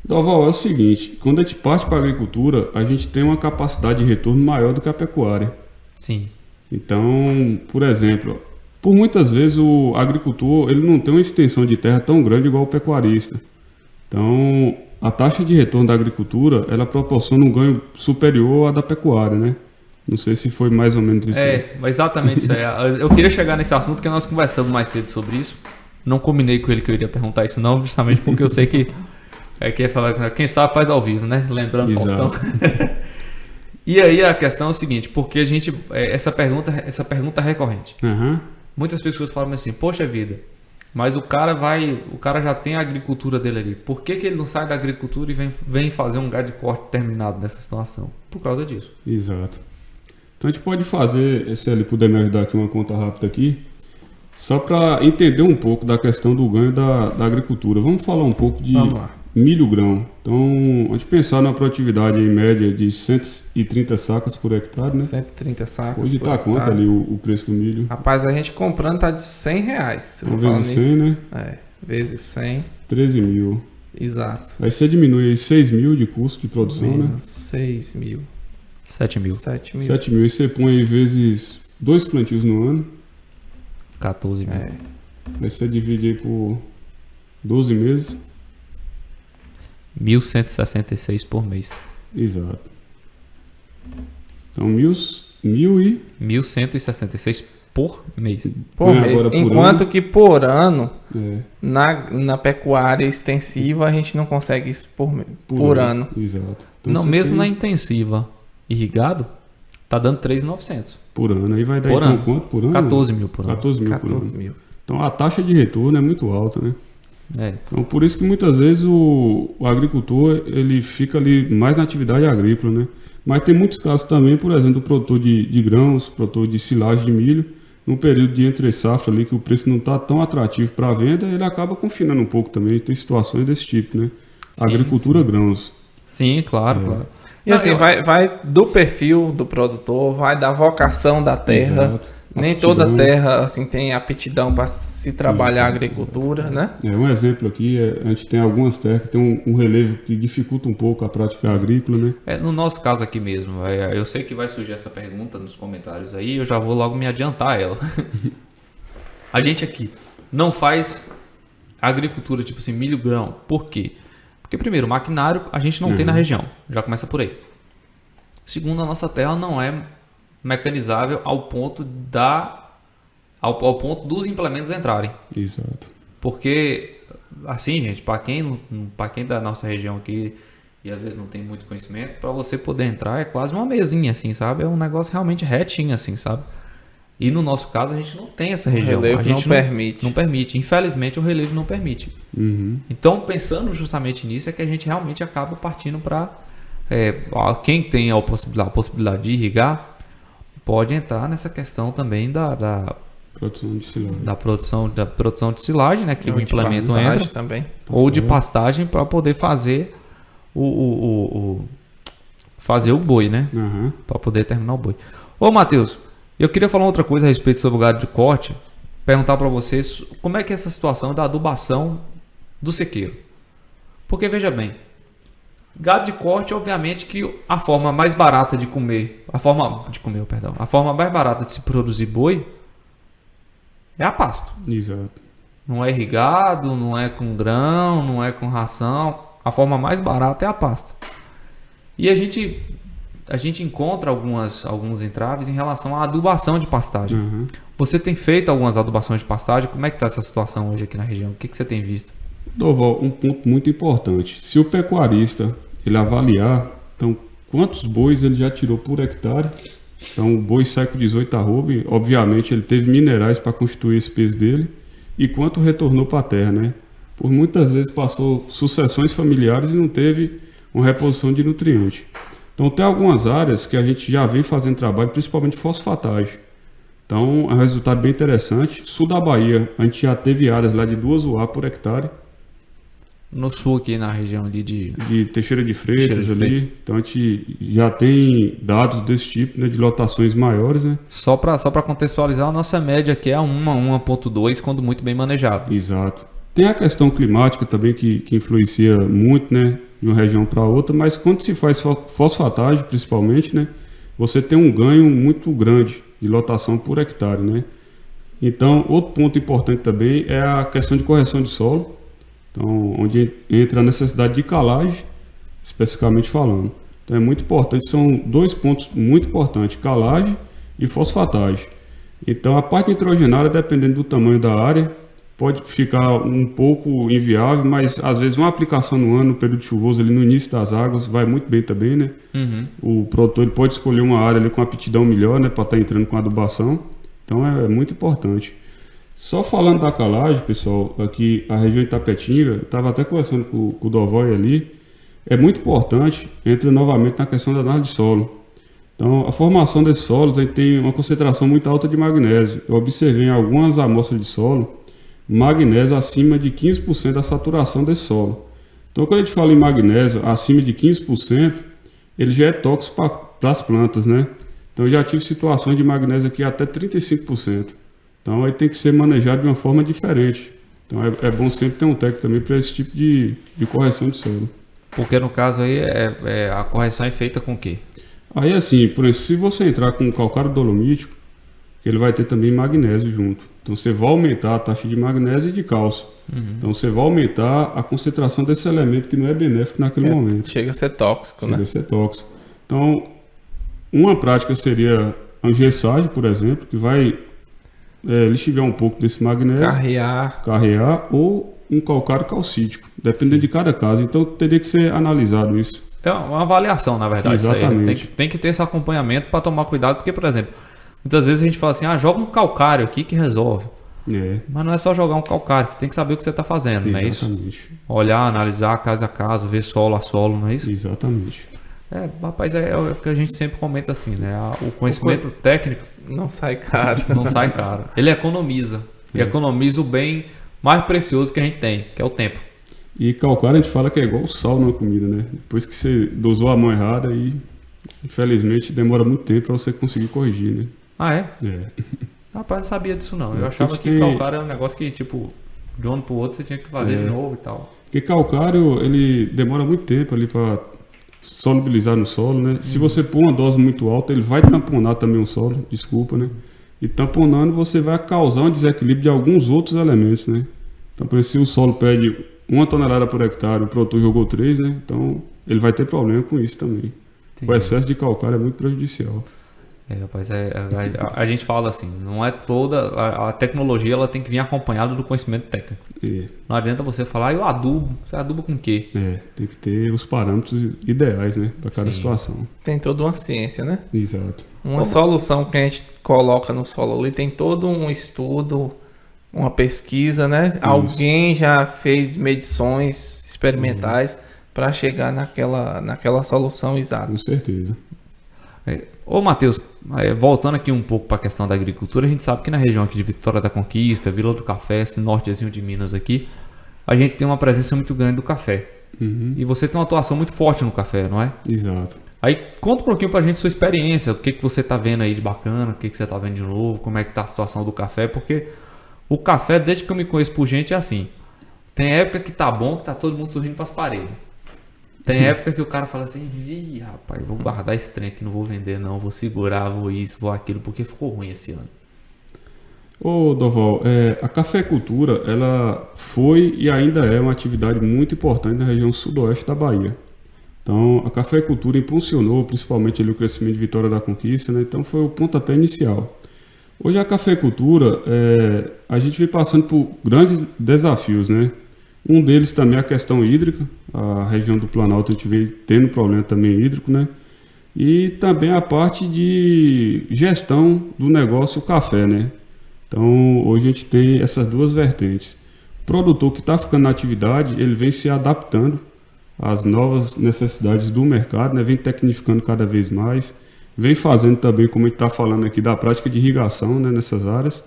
Speaker 1: Doval, é o seguinte, quando a gente parte para a agricultura, a gente tem uma capacidade de retorno maior do que a pecuária.
Speaker 2: Sim.
Speaker 1: Então, por exemplo, por muitas vezes o agricultor ele não tem uma extensão de terra tão grande igual o pecuarista. Então, a taxa de retorno da agricultura, ela proporciona um ganho superior à da pecuária, né? Não sei se foi mais ou menos isso.
Speaker 2: Exatamente isso aí. Eu queria chegar nesse assunto que nós conversamos mais cedo sobre isso. Não combinei com ele que eu iria perguntar isso não, justamente porque eu sei que ia falar, quem sabe faz ao vivo, né? Lembrando,
Speaker 1: Exato.
Speaker 2: Faustão. E aí a questão é o seguinte, porque a gente, essa pergunta é recorrente.
Speaker 1: Aham.
Speaker 2: Muitas pessoas falam assim, poxa vida, mas o cara já tem a agricultura dele ali. Por que ele não sai da agricultura e vem fazer um gado de corte terminado nessa situação? Por causa disso.
Speaker 1: Exato. Então a gente pode fazer, se ele puder me ajudar aqui, uma conta rápida aqui, só para entender um pouco da questão do ganho da agricultura. Vamos falar um pouco de milho grão. Então, a gente pensar na produtividade em média de 130 sacas por hectare, né?
Speaker 3: 130 sacas.
Speaker 1: Hoje está quanto ali o preço do milho?
Speaker 3: Rapaz, a gente comprando tá de R$100.
Speaker 1: Então, vezes 100, né?
Speaker 3: Vezes 100.
Speaker 1: 13 mil.
Speaker 3: Exato.
Speaker 1: Aí você diminui aí 6 mil de custo de produção,
Speaker 3: menos
Speaker 1: né?
Speaker 3: 6 mil.
Speaker 2: 7 mil.
Speaker 3: 7 mil.
Speaker 1: 7 mil. E você põe aí vezes 2 plantios no ano.
Speaker 2: 14 mil.
Speaker 1: Aí você divide aí por 12 meses.
Speaker 2: 1.166 por mês.
Speaker 1: Exato. Então,
Speaker 2: 1.166 por mês.
Speaker 3: Por mês.
Speaker 1: Agora,
Speaker 3: Enquanto que por ano,
Speaker 1: É,
Speaker 3: na pecuária extensiva, a gente não consegue isso por ano.
Speaker 1: Exato. Então,
Speaker 2: Não,
Speaker 1: você
Speaker 2: mesmo
Speaker 1: tem
Speaker 2: na intensiva irrigado, tá dando 3.900.
Speaker 1: por ano. Aí vai dar
Speaker 2: Por
Speaker 1: então
Speaker 2: ano.
Speaker 1: quanto por ano?
Speaker 2: 14 mil por ano.
Speaker 1: 14 mil por
Speaker 3: 14
Speaker 1: ano.
Speaker 3: mil.
Speaker 1: Então, a taxa de retorno é muito alta, né?
Speaker 2: É.
Speaker 1: Então, por isso que muitas vezes o agricultor ele fica ali mais na atividade agrícola, né? Mas tem muitos casos também, por exemplo, do produtor de grãos, produtor de silagem de milho, num período de entre safra ali que o preço não está tão atrativo para a venda, ele acaba confinando um pouco também. Tem situações desse tipo, né?
Speaker 2: Sim,
Speaker 1: Agricultura grãos.
Speaker 2: Sim, claro, claro.
Speaker 3: E assim, vai do perfil do produtor, vai da vocação da terra.
Speaker 1: Exato.
Speaker 3: Nem
Speaker 1: Aptidão.
Speaker 3: toda terra assim tem aptidão para se trabalhar a agricultura, né?
Speaker 1: Um exemplo aqui, a gente tem algumas terras que tem um relevo que dificulta um pouco a prática agrícola, né?
Speaker 2: No nosso caso aqui mesmo, eu sei que vai surgir essa pergunta nos comentários aí, eu já vou logo me adiantar a ela. A gente aqui não faz agricultura tipo assim, milho grão. Por quê? Porque primeiro, maquinário a gente não tem na região, já começa por aí. Segundo, a nossa terra não é mecanizável ao ponto ao ponto dos implementos entrarem.
Speaker 1: Exato.
Speaker 2: Porque, assim, gente, para quem da nossa região aqui e às vezes não tem muito conhecimento, para você poder entrar é quase uma mesinha, assim, sabe? É um negócio realmente retinho, assim, sabe? E no nosso caso a gente não tem essa região.
Speaker 3: O relevo
Speaker 2: a gente
Speaker 3: não permite.
Speaker 2: Não permite. Infelizmente o relevo não permite.
Speaker 1: Uhum.
Speaker 2: Então, pensando justamente nisso, é que a gente realmente acaba partindo para quem tem a possibilidade de irrigar, pode entrar nessa questão também da
Speaker 1: Produção de silagem.
Speaker 2: da produção de silagem, né, que o
Speaker 3: Ou de
Speaker 2: implemento
Speaker 3: pastagem
Speaker 2: entra,
Speaker 3: também.
Speaker 2: ou de pastagem para poder fazer fazer o boi, né,
Speaker 1: Uhum.
Speaker 2: para poder terminar o boi. Ô, Matheus, eu queria falar outra coisa a respeito sobre o gado de corte, perguntar para vocês como é que é essa situação da adubação do sequeiro. Porque veja bem, gado de corte, obviamente que a forma mais barata de comer, a forma mais barata de se produzir boi é a pasto.
Speaker 1: Exato.
Speaker 2: Não é irrigado, não é com grão, não é com ração. A forma mais barata é a pasto. E a gente encontra alguns entraves em relação à adubação de pastagem.
Speaker 1: Uhum.
Speaker 2: Você tem feito algumas adubações de pastagem? Como é que está essa situação hoje aqui na região? O que você tem visto?
Speaker 1: Doval, um ponto muito importante. Se o pecuarista ele avaliar, então, quantos bois ele já tirou por hectare, então o boi sai com 18 arroba, obviamente ele teve minerais para constituir esse peso dele, e quanto retornou para a terra, né? Por muitas vezes passou sucessões familiares e não teve uma reposição de nutriente. Então tem algumas áreas que a gente já vem fazendo trabalho, principalmente fosfatagem. Então é um resultado bem interessante. Sul da Bahia, a gente já teve áreas lá de 2 UA por hectare.
Speaker 2: No sul aqui, na região ali
Speaker 1: de Teixeira de Freitas ali. Então a gente já tem dados desse tipo, né, de lotações maiores, né?
Speaker 2: Só para contextualizar, a nossa média aqui é 1,2 quando muito bem manejado.
Speaker 1: Exato. Tem a questão climática também que influencia muito, né, de uma região para outra, mas quando se faz fosfatagem, principalmente, né, você tem um ganho muito grande de lotação por hectare, né? Então, outro ponto importante também é a questão de correção de solo. Então, onde entra a necessidade de calagem, especificamente falando. Então, é muito importante, são dois pontos muito importantes, calagem e fosfatagem. Então, a parte nitrogenária, dependendo do tamanho da área, pode ficar um pouco inviável, mas às vezes uma aplicação no ano, no período chuvoso, ali no início das águas, vai muito bem também, né?
Speaker 2: Uhum.
Speaker 1: O produtor ele pode escolher uma área ali com aptidão melhor, né, para estar entrando com adubação. Então, é muito importante. Só falando da calagem, pessoal, aqui a região de Itapetinga, estava até conversando com o Dovói ali, é muito importante, entra novamente na questão da análise de solo. Então, a formação desses solos aí tem uma concentração muito alta de magnésio. Eu observei em algumas amostras de solo, magnésio acima de 15% da saturação desse solo. Então, quando a gente fala em magnésio acima de 15%, ele já é tóxico para as plantas, né? Então, eu já tive situações de magnésio aqui até 35%. Então, aí tem que ser manejado de uma forma diferente. Então, é bom sempre ter um técnico também para esse tipo de correção de solo.
Speaker 2: Porque no caso aí, a correção é feita com o quê?
Speaker 1: Aí, assim, por exemplo, se você entrar com calcário dolomítico, ele vai ter também magnésio junto. Então, você vai aumentar a taxa de magnésio e de cálcio. Uhum. Então, você vai aumentar a concentração desse elemento que não é benéfico naquele momento.
Speaker 3: Chega a ser tóxico, né?
Speaker 1: Chega a ser tóxico. Então, uma prática seria a gessagem, por exemplo, que vai lixiviar um pouco desse magnésio, carrear ou um calcário calcítico, dependendo de cada caso. Então teria que ser analisado isso.
Speaker 2: É uma avaliação, na verdade.
Speaker 1: Exatamente.
Speaker 2: Tem que ter esse acompanhamento para tomar cuidado, porque, por exemplo, muitas vezes a gente fala assim, joga um calcário aqui que resolve. Mas não é só jogar um calcário, você tem que saber o que você está fazendo, não é isso?
Speaker 1: Exatamente.
Speaker 2: Olhar, analisar casa a casa, ver solo a solo, não é isso?
Speaker 1: Exatamente.
Speaker 2: Rapaz, é o que a gente sempre comenta assim, né? O conhecimento técnico
Speaker 3: não sai caro.
Speaker 2: Não sai caro. Ele economiza. E economiza o bem mais precioso que a gente tem, que é o tempo.
Speaker 1: E calcário a gente fala que é igual o sal na comida, né? Depois que você dosou a mão errada, aí infelizmente demora muito tempo para você conseguir corrigir, né?
Speaker 2: Ah, é?
Speaker 1: É.
Speaker 2: Rapaz, não sabia disso não. Eu achava que calcário era um negócio que, tipo, de um ano pro outro você tinha que fazer de novo e tal.
Speaker 1: Porque calcário, ele demora muito tempo ali para solubilizar no solo, né? Se você pôr uma dose muito alta, ele vai tamponar também o solo, desculpa, né? E tamponando, você vai causar um desequilíbrio de alguns outros elementos, né? Então, por exemplo, se o solo pede 1 tonelada por hectare, o produtor jogou 3, né? Então, ele vai ter problema com isso também. Entendi. O excesso de calcário é muito prejudicial.
Speaker 2: Rapaz, a gente fala assim, não é toda a tecnologia, ela tem que vir acompanhada do conhecimento técnico. Não adianta você falar, eu adubo, você aduba com o quê?
Speaker 1: Tem que ter os parâmetros ideais, né, para cada situação.
Speaker 3: Tem toda uma ciência, né?
Speaker 1: Exato.
Speaker 3: Uma solução que a gente coloca no solo ali tem todo um estudo, uma pesquisa, né? Isso. Alguém já fez medições experimentais para chegar naquela solução exata.
Speaker 1: Com certeza.
Speaker 2: Ô Matheus, voltando aqui um pouco para a questão da agricultura, a gente sabe que na região aqui de Vitória da Conquista, Vila do Café, esse nortezinho de Minas aqui, a gente tem uma presença muito grande do café. Uhum. E você tem uma atuação muito forte no café, não é?
Speaker 1: Exato.
Speaker 2: Aí conta um pouquinho pra gente sua experiência, o que você tá vendo aí de bacana, o que você tá vendo de novo, como é que tá a situação do café, porque o café, desde que eu me conheço por gente, é assim, tem época que tá bom, que tá todo mundo sorrindo pras paredes. Tem época que o cara fala assim, rapaz, vou guardar esse trem aqui, não vou vender não, vou segurar, vou isso, vou aquilo, porque ficou ruim esse ano.
Speaker 1: Ô Doval, a cafeicultura, ela foi e ainda é uma atividade muito importante na região sudoeste da Bahia. Então, a cafeicultura impulsionou principalmente ali o crescimento de Vitória da Conquista, né? Então foi o pontapé inicial. Hoje a cafeicultura, a gente vem passando por grandes desafios, né? Um deles também é a questão hídrica. A região do Planalto a gente vem tendo problema também hídrico, né? E também a parte de gestão do negócio café, né? Então, hoje a gente tem essas duas vertentes. O produtor que está ficando na atividade, ele vem se adaptando às novas necessidades do mercado, né? Vem tecnificando cada vez mais, vem fazendo também, como a gente está falando aqui, da prática de irrigação, né? Nessas áreas.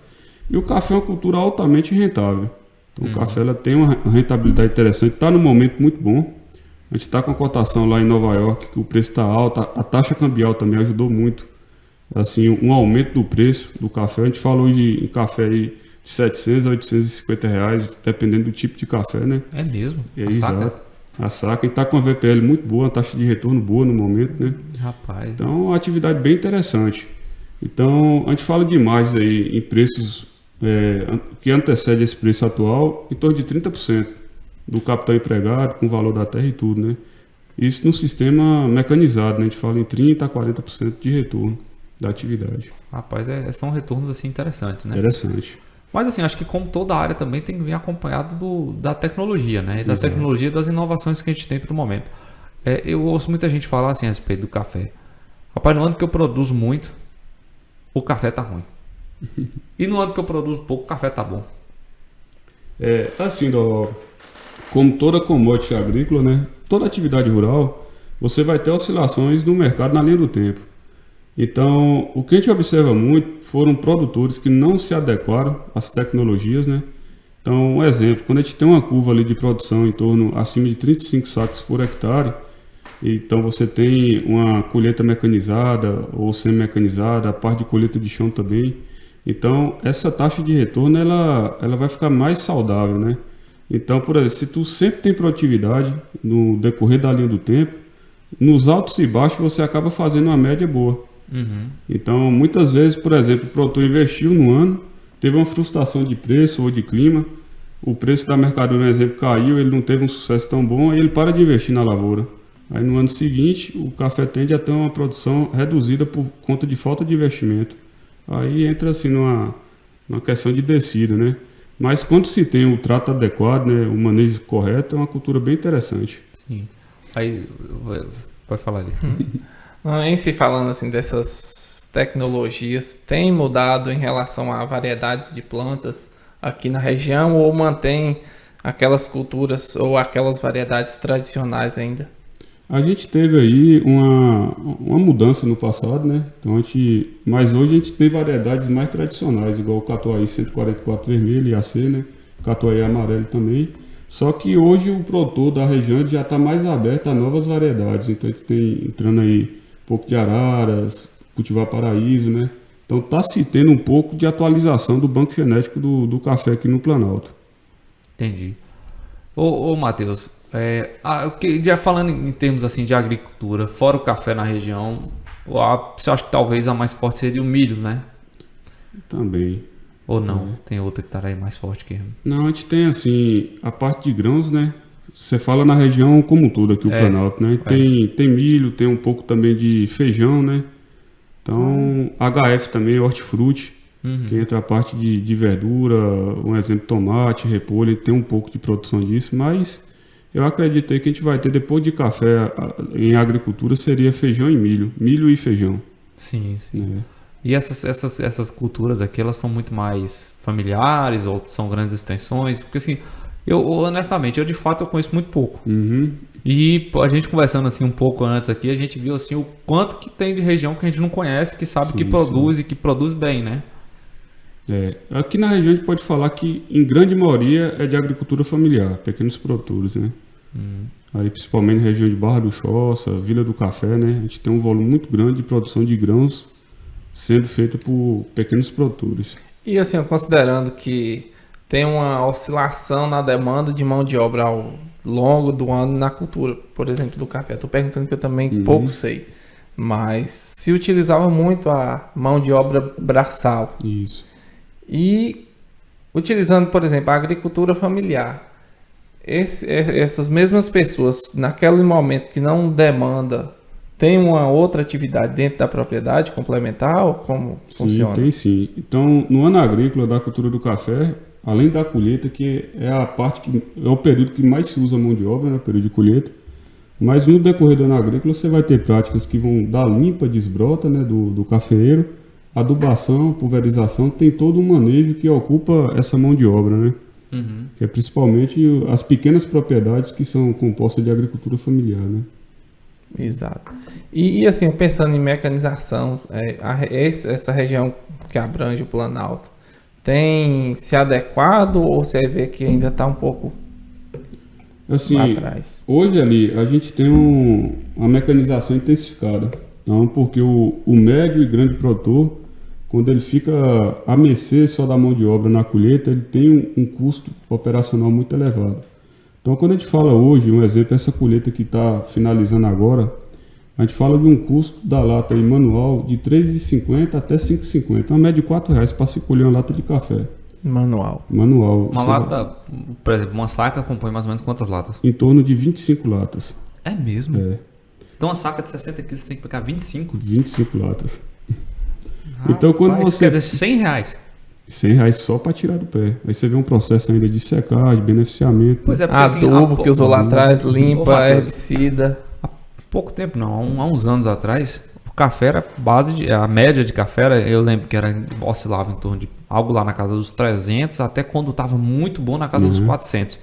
Speaker 1: E o café é uma cultura altamente rentável. Então o café ela tem uma rentabilidade interessante, está num momento muito bom. A gente está com a cotação lá em Nova York, que o preço está alto, a taxa cambial também ajudou muito. Assim, um aumento do preço do café. A gente falou em café aí de 700 a 850 reais, dependendo do tipo de café, né?
Speaker 2: É mesmo?
Speaker 1: Exato. A saca. E está com a VPL muito boa, uma taxa de retorno boa no momento, né?
Speaker 2: Rapaz.
Speaker 1: Então, uma atividade bem interessante. Então, a gente fala demais aí em preços que antecede esse preço atual, em torno de 30% do capital empregado, com o valor da terra e tudo, né? Isso no sistema mecanizado, né? A gente fala em 30% a 40% de retorno da atividade.
Speaker 2: Rapaz, são retornos assim interessantes, né?
Speaker 1: Interessante.
Speaker 2: Mas assim, acho que como toda área também tem que vir acompanhado da tecnologia, né? E da
Speaker 1: Exato.
Speaker 2: tecnologia e das inovações que a gente tem para o momento. Eu ouço muita gente falar assim a respeito do café. Rapaz, no ano que eu produzo muito, o café tá ruim. E no ano que eu produzo pouco, o café tá bom.
Speaker 1: Assim, como toda commodity agrícola, né? Toda atividade rural, você vai ter oscilações no mercado na linha do tempo. Então, o que a gente observa muito foram produtores que não se adequaram às tecnologias, né? Então, um exemplo, quando a gente tem uma curva ali de produção em torno acima de 35 sacos por hectare, então você tem uma colheita mecanizada ou semi-mecanizada, a parte de colheita de chão também. Então, essa taxa de retorno ela vai ficar mais saudável, né? Então, por exemplo, se tu sempre tem produtividade no decorrer da linha do tempo, nos altos e baixos você acaba fazendo uma média boa. Então, muitas vezes, por exemplo, o produtor investiu no ano, teve uma frustração de preço ou de clima, o preço da mercadoria, por exemplo, caiu, ele não teve um sucesso tão bom, aí ele para de investir na lavoura. Aí no ano seguinte, o café tende a ter uma produção reduzida por conta de falta de investimento. Aí entra assim numa questão de descida, né? Mas quando se tem o trato adequado, né, o manejo correto, é uma cultura bem interessante.
Speaker 2: Sim. Aí, pode falar ali.
Speaker 3: Em se falando assim dessas tecnologias, tem mudado em relação a variedades de plantas aqui na região ou mantém aquelas culturas ou aquelas variedades tradicionais ainda?
Speaker 1: A gente teve aí uma mudança no passado, né? Então mas hoje a gente tem variedades mais tradicionais, igual o Catuai 144 vermelho, IAC, né? Catuai amarelo também. Só que hoje o produtor da região já está mais aberto a novas variedades. Então a gente tem entrando aí um pouco de araras, cultivar paraíso, né? Então está se tendo um pouco de atualização do banco genético do café aqui no Planalto.
Speaker 2: Entendi. Ô Matheus, já falando em termos assim de agricultura, fora o café na região, você acha que talvez a mais forte seria o milho, né?
Speaker 1: Também.
Speaker 2: Ou não? Tem outra que tá aí mais forte que ele?
Speaker 1: Não, a gente tem assim, a parte de grãos, né? Você fala na região como um todo aqui, o Planalto, né? Tem milho, tem um pouco também de feijão, né? Então, HF também, hortifruti, que entra a parte de verdura, um exemplo, tomate, repolho, tem um pouco de produção disso, mas eu acreditei que a gente vai ter, depois de café em agricultura, seria feijão e milho e feijão.
Speaker 2: Sim.
Speaker 1: Né?
Speaker 2: E essas culturas aqui, elas são muito mais familiares ou são grandes extensões? Porque assim, honestamente, de fato eu conheço muito pouco. E a gente conversando assim um pouco antes aqui, a gente viu assim o quanto que tem de região que a gente não conhece, que sabe que produz e que produz bem, né?
Speaker 1: Aqui na região a gente pode falar que em grande maioria é de agricultura familiar, pequenos produtores, né? Aí, principalmente na região de Barra do Choça, Vila do Café, né? A gente tem um volume muito grande de produção de grãos sendo feita por pequenos produtores.
Speaker 3: E assim, considerando que tem uma oscilação na demanda de mão de obra ao longo do ano na cultura, por exemplo, do café. Estou perguntando que eu também pouco sei, mas se utilizava muito a mão de obra braçal.
Speaker 1: Isso.
Speaker 3: E utilizando, por exemplo, a agricultura familiar, essas mesmas pessoas, naquele momento que não demanda, tem uma outra atividade dentro da propriedade complementar ou como funciona?
Speaker 1: Tem sim. Então, no ano agrícola da cultura do café, além da colheita, que é a parte que é o período que mais se usa mão de obra, né, período de colheita, mas no decorrer do ano agrícola você vai ter práticas que vão dar limpa, desbrota, né, do cafeeiro, adubação, pulverização, tem todo um manejo que ocupa essa mão de obra, né? Que é principalmente as pequenas propriedades que são compostas de agricultura familiar, né?
Speaker 3: Exato. E assim, pensando em mecanização, essa região que abrange o Planalto, tem se adequado ou você vê que ainda está um pouco
Speaker 1: Assim,
Speaker 3: atrás?
Speaker 1: hoje ali a gente tem uma mecanização intensificada. Então, porque o médio e grande produtor, quando ele fica a mercê só da mão de obra na colheita, ele tem um custo operacional muito elevado. Então, quando a gente fala hoje, um exemplo, essa colheita que está finalizando agora, a gente fala de um custo da lata aí, manual de R$ 3,50 até R$ 5,50, uma média de R$ 4,00 para se colher uma lata de café.
Speaker 3: Manual.
Speaker 2: Uma lata, por exemplo, uma saca compõe mais ou menos quantas latas?
Speaker 1: Em torno de 25 latas.
Speaker 2: É mesmo?
Speaker 1: É,
Speaker 2: Então uma saca de 60 quilos você tem que pegar 25?
Speaker 1: 25 latas. Então, quando
Speaker 2: Rapaz,
Speaker 1: você...
Speaker 2: quer dizer, R$ 100.
Speaker 1: R$ 100 só para tirar do pé. Aí você vê um processo ainda de secagem, beneficiamento.
Speaker 2: Pois é, porque
Speaker 3: Adubo que usou lá atrás, limpa,
Speaker 2: Matheus,
Speaker 3: herbicida.
Speaker 2: há pouco tempo não, há uns anos atrás, o café era a média de café, eu lembro que oscilava em torno de algo lá na casa dos 300, até quando estava muito bom na casa dos 400.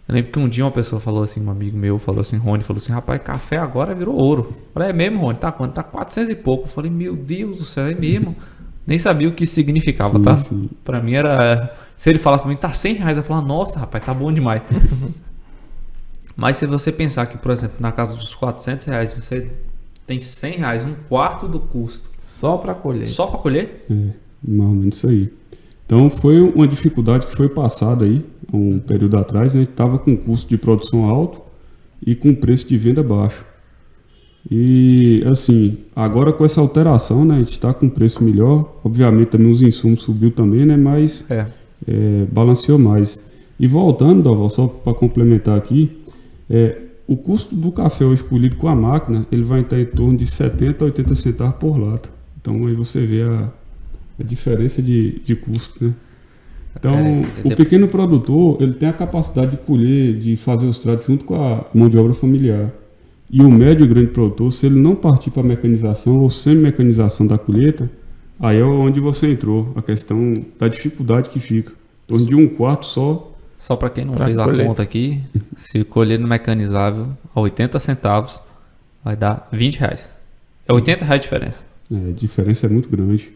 Speaker 2: Eu lembro que um dia uma pessoa falou assim, um amigo meu falou assim, Rony, falou assim, rapaz, café agora virou ouro. Eu falei, é mesmo, Rony? Tá quanto? Tá 400 e pouco. Eu falei, meu Deus do céu, é mesmo? Nem sabia o que isso significava,
Speaker 1: Sim,
Speaker 2: tá?
Speaker 1: sim.
Speaker 2: Pra mim era... Se ele falasse pra mim, tá R$ 100, eu falava, nossa, rapaz, tá bom demais. Mas se você pensar que, por exemplo, na casa dos R$ 400, você tem R$ 100, um quarto do custo.
Speaker 3: Só para colher.
Speaker 2: Só pra colher?
Speaker 1: É, normalmente isso aí. Então foi uma dificuldade que foi passada aí, um período atrás, né? A gente estava com custo de produção alto e com preço de venda baixo. E assim, agora com essa alteração, né? A gente está com preço melhor. Obviamente também os insumos subiu também, né? Mas balanceou mais. E voltando, Doval, só para complementar aqui, o custo do café hoje colhido com a máquina, ele vai estar em torno de 70 a 80 centavos por lata. Então aí você vê a diferença de custo, né? Então, o pequeno produtor, ele tem a capacidade de colher, de fazer os tratos junto com a mão de obra familiar. E o médio e grande produtor, se ele não partir para a mecanização ou semi-mecanização da colheita, aí é onde você entrou, a questão da dificuldade que fica. Em torno de um quarto só.
Speaker 2: Só para quem não
Speaker 3: Pra
Speaker 2: fez
Speaker 3: colher.
Speaker 2: a conta aqui, se colher no mecanizável a 80 centavos, vai dar R$ 20. É R$ 80 a diferença.
Speaker 1: A diferença é muito grande.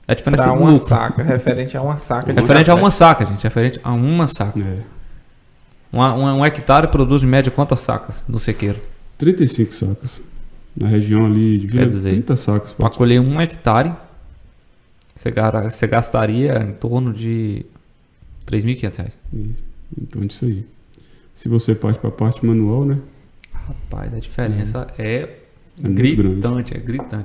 Speaker 2: É a diferença
Speaker 3: Para
Speaker 2: do
Speaker 3: uma
Speaker 2: lucro.
Speaker 3: saca, referente a uma saca. de
Speaker 2: Referente a
Speaker 3: café.
Speaker 2: uma saca, gente. Referente a uma saca. Um hectare produz em média quantas sacas no sequeiro?
Speaker 1: 35 sacas. Na região ali de Vila,
Speaker 2: Quer dizer,
Speaker 1: 30 sacas.
Speaker 2: Para colher um hectare, você gastaria em torno de R$ 3.500.
Speaker 1: Então, isso aí. Se você parte para a parte manual, né?
Speaker 2: Rapaz, a diferença é
Speaker 1: muito
Speaker 2: gritante,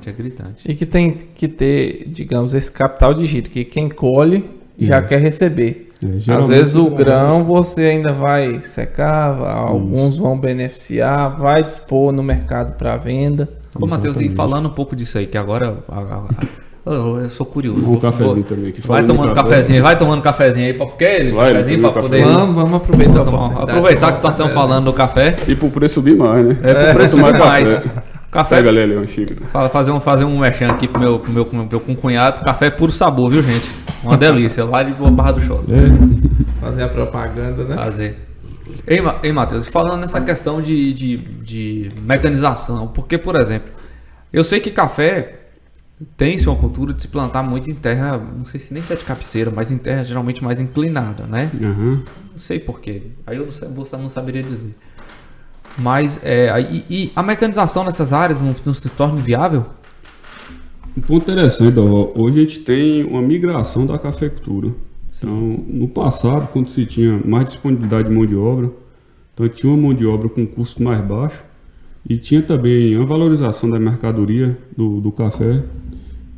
Speaker 2: é gritante.
Speaker 3: E que tem que ter, digamos, esse capital de giro, que quem colhe já quer receber. Às
Speaker 1: Geralmente
Speaker 3: vezes o
Speaker 1: você vai-
Speaker 3: grão você ainda vai secar, alguns vão beneficiar, vai dispor no mercado para venda.
Speaker 2: Ô, Matheus, e
Speaker 1: Exatamente.
Speaker 2: falando um pouco disso aí, que agora eu sou curioso.
Speaker 1: Um cafezinho também. Que
Speaker 2: Vai
Speaker 1: falando em
Speaker 2: tomando
Speaker 1: café,
Speaker 2: cafezinho, vai tomando cafezinho aí, porque
Speaker 1: Vai,
Speaker 2: cafezinho
Speaker 1: tomar
Speaker 2: pra
Speaker 1: café.
Speaker 2: poder...
Speaker 3: Vamos aproveitar a
Speaker 2: Vamos
Speaker 3: oportunidade.
Speaker 2: aproveitar que nós
Speaker 3: Tomar
Speaker 2: estamos
Speaker 3: café.
Speaker 2: falando do café.
Speaker 1: E pro preço subir mais, né?
Speaker 2: Pro preço
Speaker 1: mais
Speaker 2: mais.
Speaker 1: café.
Speaker 2: Café,
Speaker 1: Pega, Lele, uma xícara.
Speaker 2: fazer um merchan aqui pro meu cunhado. Café puro sabor, viu, gente? Uma delícia, lá de Barra do Choça.
Speaker 3: Fazer a propaganda, né?
Speaker 2: Fazer. Ei, Matheus, falando nessa questão de mecanização, porque, por exemplo, eu sei que café tem-se uma cultura de se plantar muito em terra, não sei se nem se é de cabeceira, mas em terra geralmente mais inclinada, né?
Speaker 1: Aham.
Speaker 2: Não sei porquê, aí eu não saberia dizer. Mas, e a mecanização nessas áreas não se torna inviável?
Speaker 1: Um ponto interessante, ó, hoje a gente tem uma migração da cafeicultura. Então, no passado, quando se tinha mais disponibilidade de mão de obra, então tinha uma mão de obra com custo mais baixo e tinha também a valorização da mercadoria do café.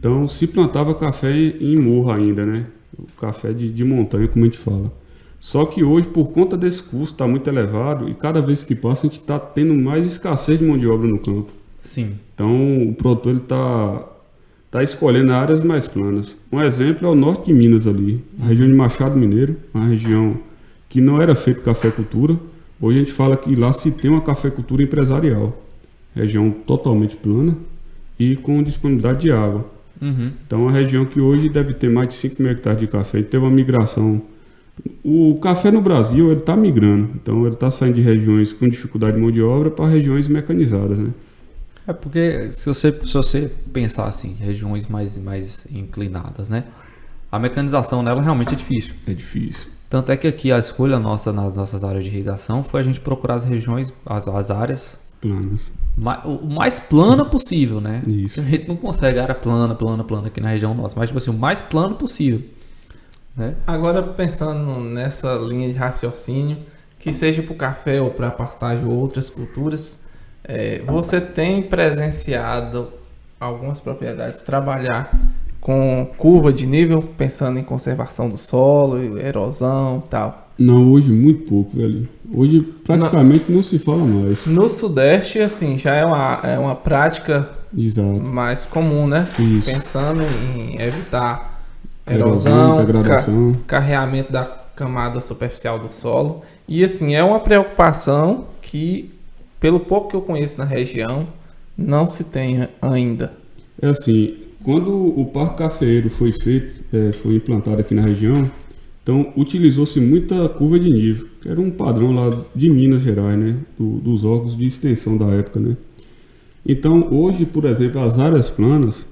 Speaker 1: Então, se plantava café em morro ainda, né? O café de montanha, como a gente fala. Só que hoje, por conta desse custo, está muito elevado e cada vez que passa a gente está tendo mais escassez de mão de obra no campo.
Speaker 2: Sim.
Speaker 1: Então, o produtor está escolhendo áreas mais planas. Um exemplo é o norte de Minas ali, a região de Machado Mineiro, uma região que não era feita cafeicultura. Hoje a gente fala que lá se tem uma cafeicultura empresarial. Região totalmente plana e com disponibilidade de água.
Speaker 2: Uhum.
Speaker 1: Então, é uma região que hoje deve ter mais de 5 mil hectares de café. Teve uma migração. O café no Brasil ele está migrando. Então, ele está saindo de regiões com dificuldade de mão de obra para regiões mecanizadas, né?
Speaker 2: É porque se você pensar assim, regiões mais inclinadas, né? a mecanização nela realmente é difícil.
Speaker 1: É difícil.
Speaker 2: Tanto é que aqui a escolha nossa nas nossas áreas de irrigação foi a gente procurar as regiões, as áreas
Speaker 1: Planas.
Speaker 2: o mais plana possível, né?
Speaker 1: Isso.
Speaker 2: A gente não consegue área plana aqui na região nossa, mas tipo assim, o mais plano possível, né?
Speaker 3: Agora pensando nessa linha de raciocínio, que seja para o café ou para pastagem ou outras culturas, você tem presenciado algumas propriedades trabalhar com curva de nível, pensando em conservação do solo, erosão e tal?
Speaker 1: Não, hoje muito pouco, velho. Hoje praticamente não se fala mais.
Speaker 3: No Sudeste, assim, já é uma prática
Speaker 1: Exato.
Speaker 3: mais comum, né?
Speaker 1: Isso.
Speaker 3: Pensando em evitar
Speaker 1: Erosão,
Speaker 3: erosão,
Speaker 1: degradação.
Speaker 3: carreamento da camada superficial do solo. E assim, é uma preocupação que, pelo pouco que eu conheço na região, não se tem ainda.
Speaker 1: É assim, quando o Parque Cafeeiro foi feito, foi implantado aqui na região, então utilizou-se muita curva de nível, que era um padrão lá de Minas Gerais, né? Dos órgãos de extensão da época, né? Então hoje, por exemplo, as áreas planas,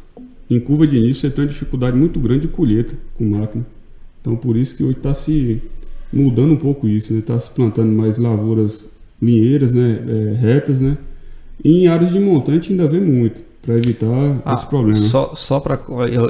Speaker 1: em curva de nível, você tem uma dificuldade muito grande de colheita com máquina. Então por isso que hoje está se mudando um pouco isso, né? Está se plantando mais lavouras linheiras, né? Retas, né? E em áreas de montanha a gente ainda vê muito, para evitar esse problema.
Speaker 2: Só para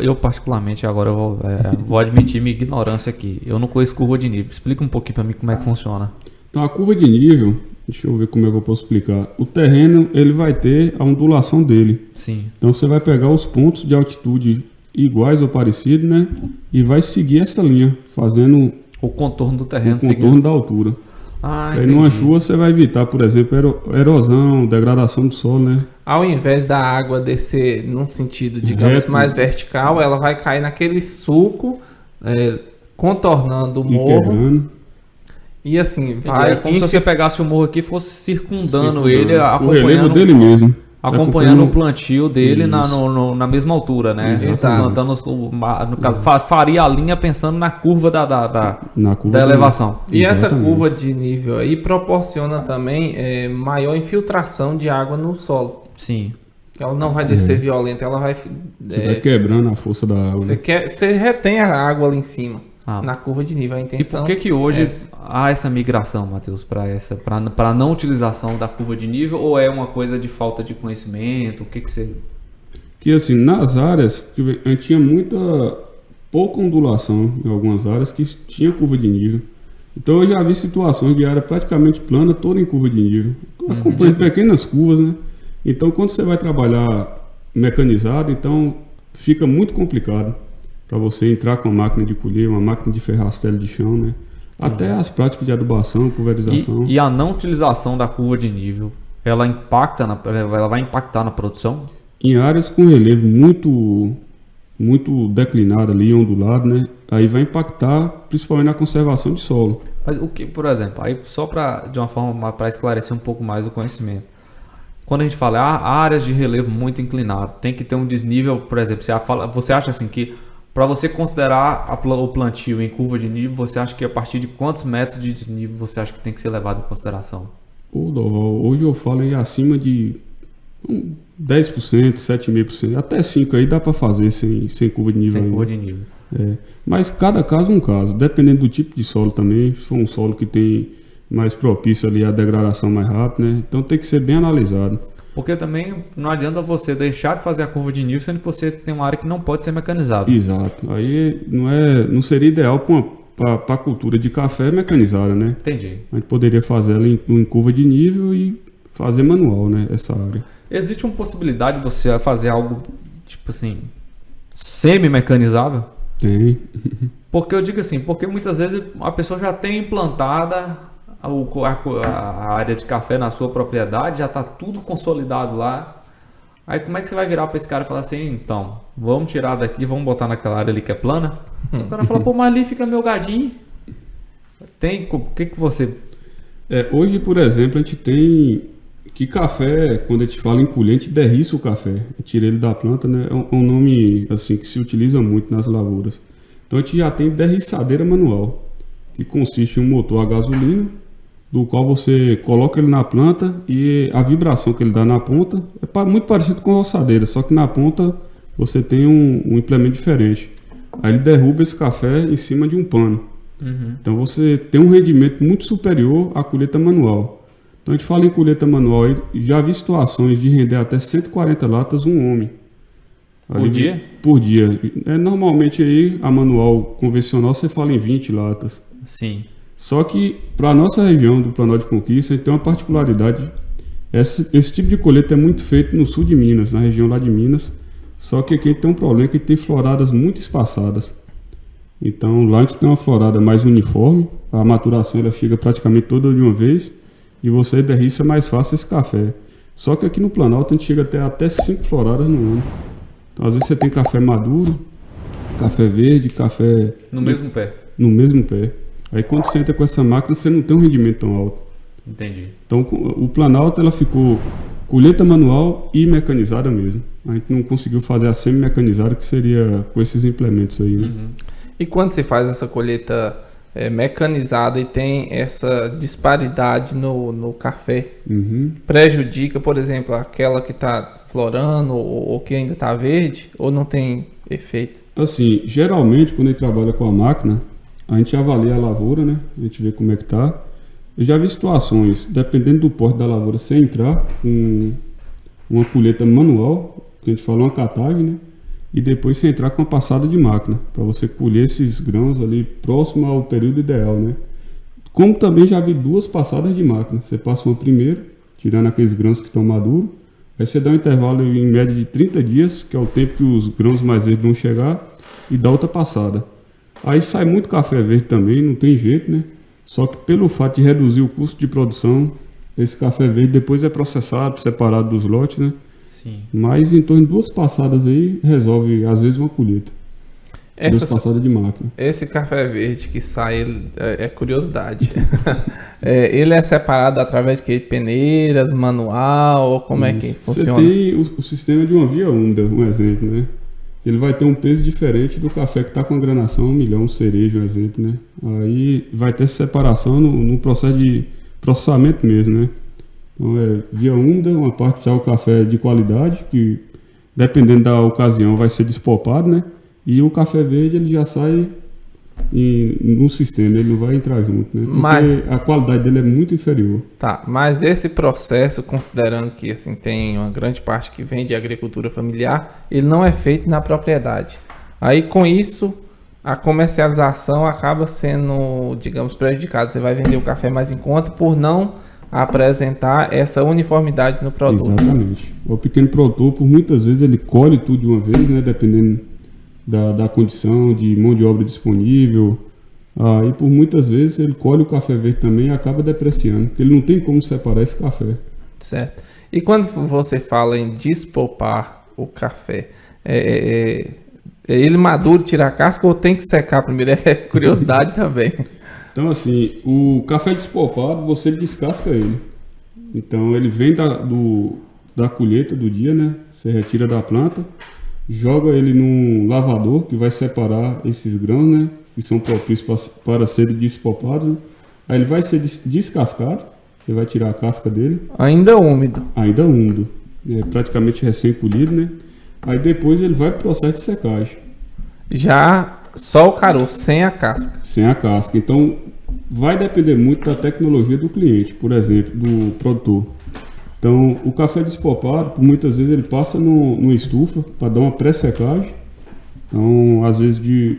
Speaker 2: eu particularmente agora eu vou admitir minha ignorância aqui. Eu não conheço curva de nível. Explica um pouquinho para mim como é que funciona.
Speaker 1: Então a curva de nível, deixa eu ver como é que eu posso explicar. O terreno ele vai ter a ondulação dele.
Speaker 2: Sim.
Speaker 1: Então você vai pegar os pontos de altitude iguais ou parecidos, né? E vai seguir essa linha, fazendo
Speaker 2: o contorno do terreno,
Speaker 1: o contorno da altura. Aí
Speaker 2: entendi.
Speaker 1: numa chuva você vai evitar, por exemplo, erosão, degradação do solo, né?
Speaker 3: Ao invés da água descer num sentido, digamos,
Speaker 1: Reto,
Speaker 3: mais vertical, ela vai cair naquele sulco, contornando o morro.
Speaker 1: Quebrando.
Speaker 3: E assim, vai...
Speaker 2: É como se você pegasse o morro aqui e fosse circundando ele,
Speaker 1: o relevo
Speaker 2: acompanhando,
Speaker 1: dele mesmo.
Speaker 2: acompanhando o plantio dele na mesma altura, né?
Speaker 3: Exato.
Speaker 2: Plantando, no caso, faria a linha pensando na curva
Speaker 1: Na curva
Speaker 2: da elevação.
Speaker 3: E essa
Speaker 1: Exatamente.
Speaker 3: curva de nível aí proporciona também maior infiltração de água no solo.
Speaker 2: Sim.
Speaker 3: Ela não vai descer violenta, ela vai...
Speaker 1: Você vai quebrando a força da água.
Speaker 3: Você retém a água ali em cima,
Speaker 2: Ah.
Speaker 3: na curva de nível. A
Speaker 2: E
Speaker 3: intenção
Speaker 2: por que hoje
Speaker 3: é
Speaker 2: há essa migração, Matheus, para a não utilização da curva de nível, ou é uma coisa de falta de conhecimento? O que você...
Speaker 1: Que assim, nas áreas, a gente tinha pouca ondulação em algumas áreas que tinha curva de nível. Então eu já vi situações de área praticamente plana, toda em curva de nível. Acompanhando pequenas curvas, né? Então quando você vai trabalhar mecanizado, então fica muito complicado para você entrar com a máquina de colher, uma máquina de ferrar as telas de chão, né? Até as práticas de adubação, pulverização.
Speaker 2: E a não utilização da curva de nível, ela vai impactar na produção?
Speaker 1: Em áreas com relevo muito declinado ali, ondulado, né? Aí vai impactar principalmente na conservação de solo.
Speaker 2: Mas o que, por exemplo, aí só de uma forma para esclarecer um pouco mais o conhecimento. Quando a gente fala áreas de relevo muito inclinado, tem que ter um desnível, por exemplo, você acha assim que para você considerar o plantio em curva de nível, você acha que a partir de quantos metros de desnível você acha que tem que ser levado em consideração?
Speaker 1: Hoje eu falo aí acima de 10%, 7,5%, até 5% aí dá para fazer sem curva de nível.
Speaker 2: Sem
Speaker 1: ainda.
Speaker 2: curva de nível.
Speaker 1: Mas cada caso é um caso, dependendo do tipo de solo também. Se for um solo que tem mais propício ali à degradação mais rápida, né? Então tem que ser bem analisado.
Speaker 2: Porque também não adianta você deixar de fazer a curva de nível, sendo que você tem uma área que não pode ser mecanizada.
Speaker 1: Exato. Aí não seria ideal para a cultura de café mecanizada, né?
Speaker 2: Entendi.
Speaker 1: A gente poderia fazer ela em curva de nível e fazer manual, né? Essa área.
Speaker 2: Existe uma possibilidade de você fazer algo, tipo assim, semi-mecanizável?
Speaker 1: Tem.
Speaker 2: Porque eu digo assim, porque muitas vezes a pessoa já tem implantada a área de café na sua propriedade, já está tudo consolidado lá. Aí como é que você vai virar para esse cara e falar assim, então, vamos tirar daqui, vamos botar naquela área ali que é plana? O cara fala, pô, mas ali fica meu gadinho. O que você...
Speaker 1: Hoje, por exemplo, a gente tem que café, quando a gente fala em colher, a gente derriça o café, tira ele da planta, né? É um nome assim que se utiliza muito nas lavouras. Então a gente já tem derriçadeira manual, que consiste em um motor a gasolina, do qual você coloca ele na planta e a vibração que ele dá na ponta é muito parecido com a roçadeira, só que na ponta você tem um implemento diferente. Aí ele derruba esse café em cima de um pano. Então você tem um rendimento muito superior à colheita manual. Então a gente fala em colheita manual, aí, já vi situações de render até 140 latas um homem.
Speaker 2: Por dia?
Speaker 1: Por dia. Normalmente aí a manual convencional você fala em 20 latas.
Speaker 2: Sim.
Speaker 1: Só que para a nossa região do Planalto de Conquista, a gente tem uma particularidade. Esse tipo de colheita é muito feito no sul de Minas, na região lá de Minas. Só que aqui tem um problema que tem floradas muito espaçadas. Então lá a gente tem uma florada mais uniforme, a maturação ela chega praticamente toda de uma vez e você derriça mais fácil esse café. Só que aqui no Planalto a gente chega até 5 floradas no ano. Então às vezes você tem café maduro, café verde, café...
Speaker 2: No mesmo pé.
Speaker 1: No mesmo pé. Aí quando você entra com essa máquina você não tem um rendimento tão alto.
Speaker 2: Entendi.
Speaker 1: Então o Planalto ela ficou colheita manual e mecanizada mesmo. A gente não conseguiu fazer a semi-mecanizada, que seria com esses implementos aí, né?
Speaker 3: E quando você faz essa colheita mecanizada e tem essa disparidade no café, prejudica, por exemplo, aquela que está florando ou que ainda está verde, ou não tem efeito?
Speaker 1: Assim, geralmente quando a gente trabalha com a máquina, a gente avalia a lavoura, né? A gente vê como é que tá. Eu já vi situações, dependendo do porte da lavoura, você entrar com uma colheita manual, que a gente fala uma catagem, né? E depois você entrar com uma passada de máquina, para você colher esses grãos ali próximo ao período ideal, né? Como também já vi 2 passadas de máquina. Você passa uma primeiro, tirando aqueles grãos que estão maduros, aí você dá um intervalo em média de 30 dias, que é o tempo que os grãos mais verdes vão chegar, e dá outra passada. Aí sai muito café verde também, não tem jeito, né? Só que pelo fato de reduzir o custo de produção, esse café verde depois é processado, separado dos lotes, né?
Speaker 2: Sim.
Speaker 1: Mas em torno de 2 passadas aí, resolve às vezes uma colheita. 2 passadas de máquina.
Speaker 3: Esse café verde que sai é curiosidade. Ele é separado através de peneiras, manual, como é que funciona?
Speaker 1: Você tem o sistema de uma via úmida, um exemplo, né? Ele vai ter um peso diferente do café que está com a granação 1 milhão, cereja, um exemplo, né? Aí vai ter separação no processo de processamento mesmo, né? Então via úmida, uma parte sai o café de qualidade, que dependendo da ocasião vai ser despolpado, né? E o café verde ele já sai no sistema, ele não vai entrar junto, né? Porque a qualidade dele é muito inferior.
Speaker 3: Tá, mas esse processo, considerando que assim, tem uma grande parte que vem de agricultura familiar, ele não é feito na propriedade. Aí com isso, a comercialização acaba sendo, digamos, prejudicada. Você vai vender o café mais em conta por não apresentar essa uniformidade no produto.
Speaker 1: Exatamente. O pequeno produtor, por muitas vezes, ele colhe tudo de uma vez, né? Dependendo da condição de mão de obra disponível. E por muitas vezes ele colhe o café verde também e acaba depreciando, porque ele não tem como separar esse café.
Speaker 3: Certo. E quando você fala em despolpar o café, ele maduro, tira a casca ou tem que secar primeiro? É curiosidade também.
Speaker 1: Então assim, o café despolpado, você descasca ele. Então ele vem da colheita do dia, né? Você retira da planta, joga ele num lavador que vai separar esses grãos, né? Que são propícios para serem despolpados. Né? Aí ele vai ser descascado, você vai tirar a casca dele.
Speaker 3: Ainda úmido.
Speaker 1: Ainda úmido. Praticamente recém-colhido, né? Aí depois ele vai para o processo de secagem.
Speaker 3: Já só o caroço, sem a casca.
Speaker 1: Sem a casca. Então vai depender muito da tecnologia do cliente, por exemplo, do produtor. Então o café despolpado, muitas vezes ele passa numa estufa para dar uma pré-secagem. Então às vezes de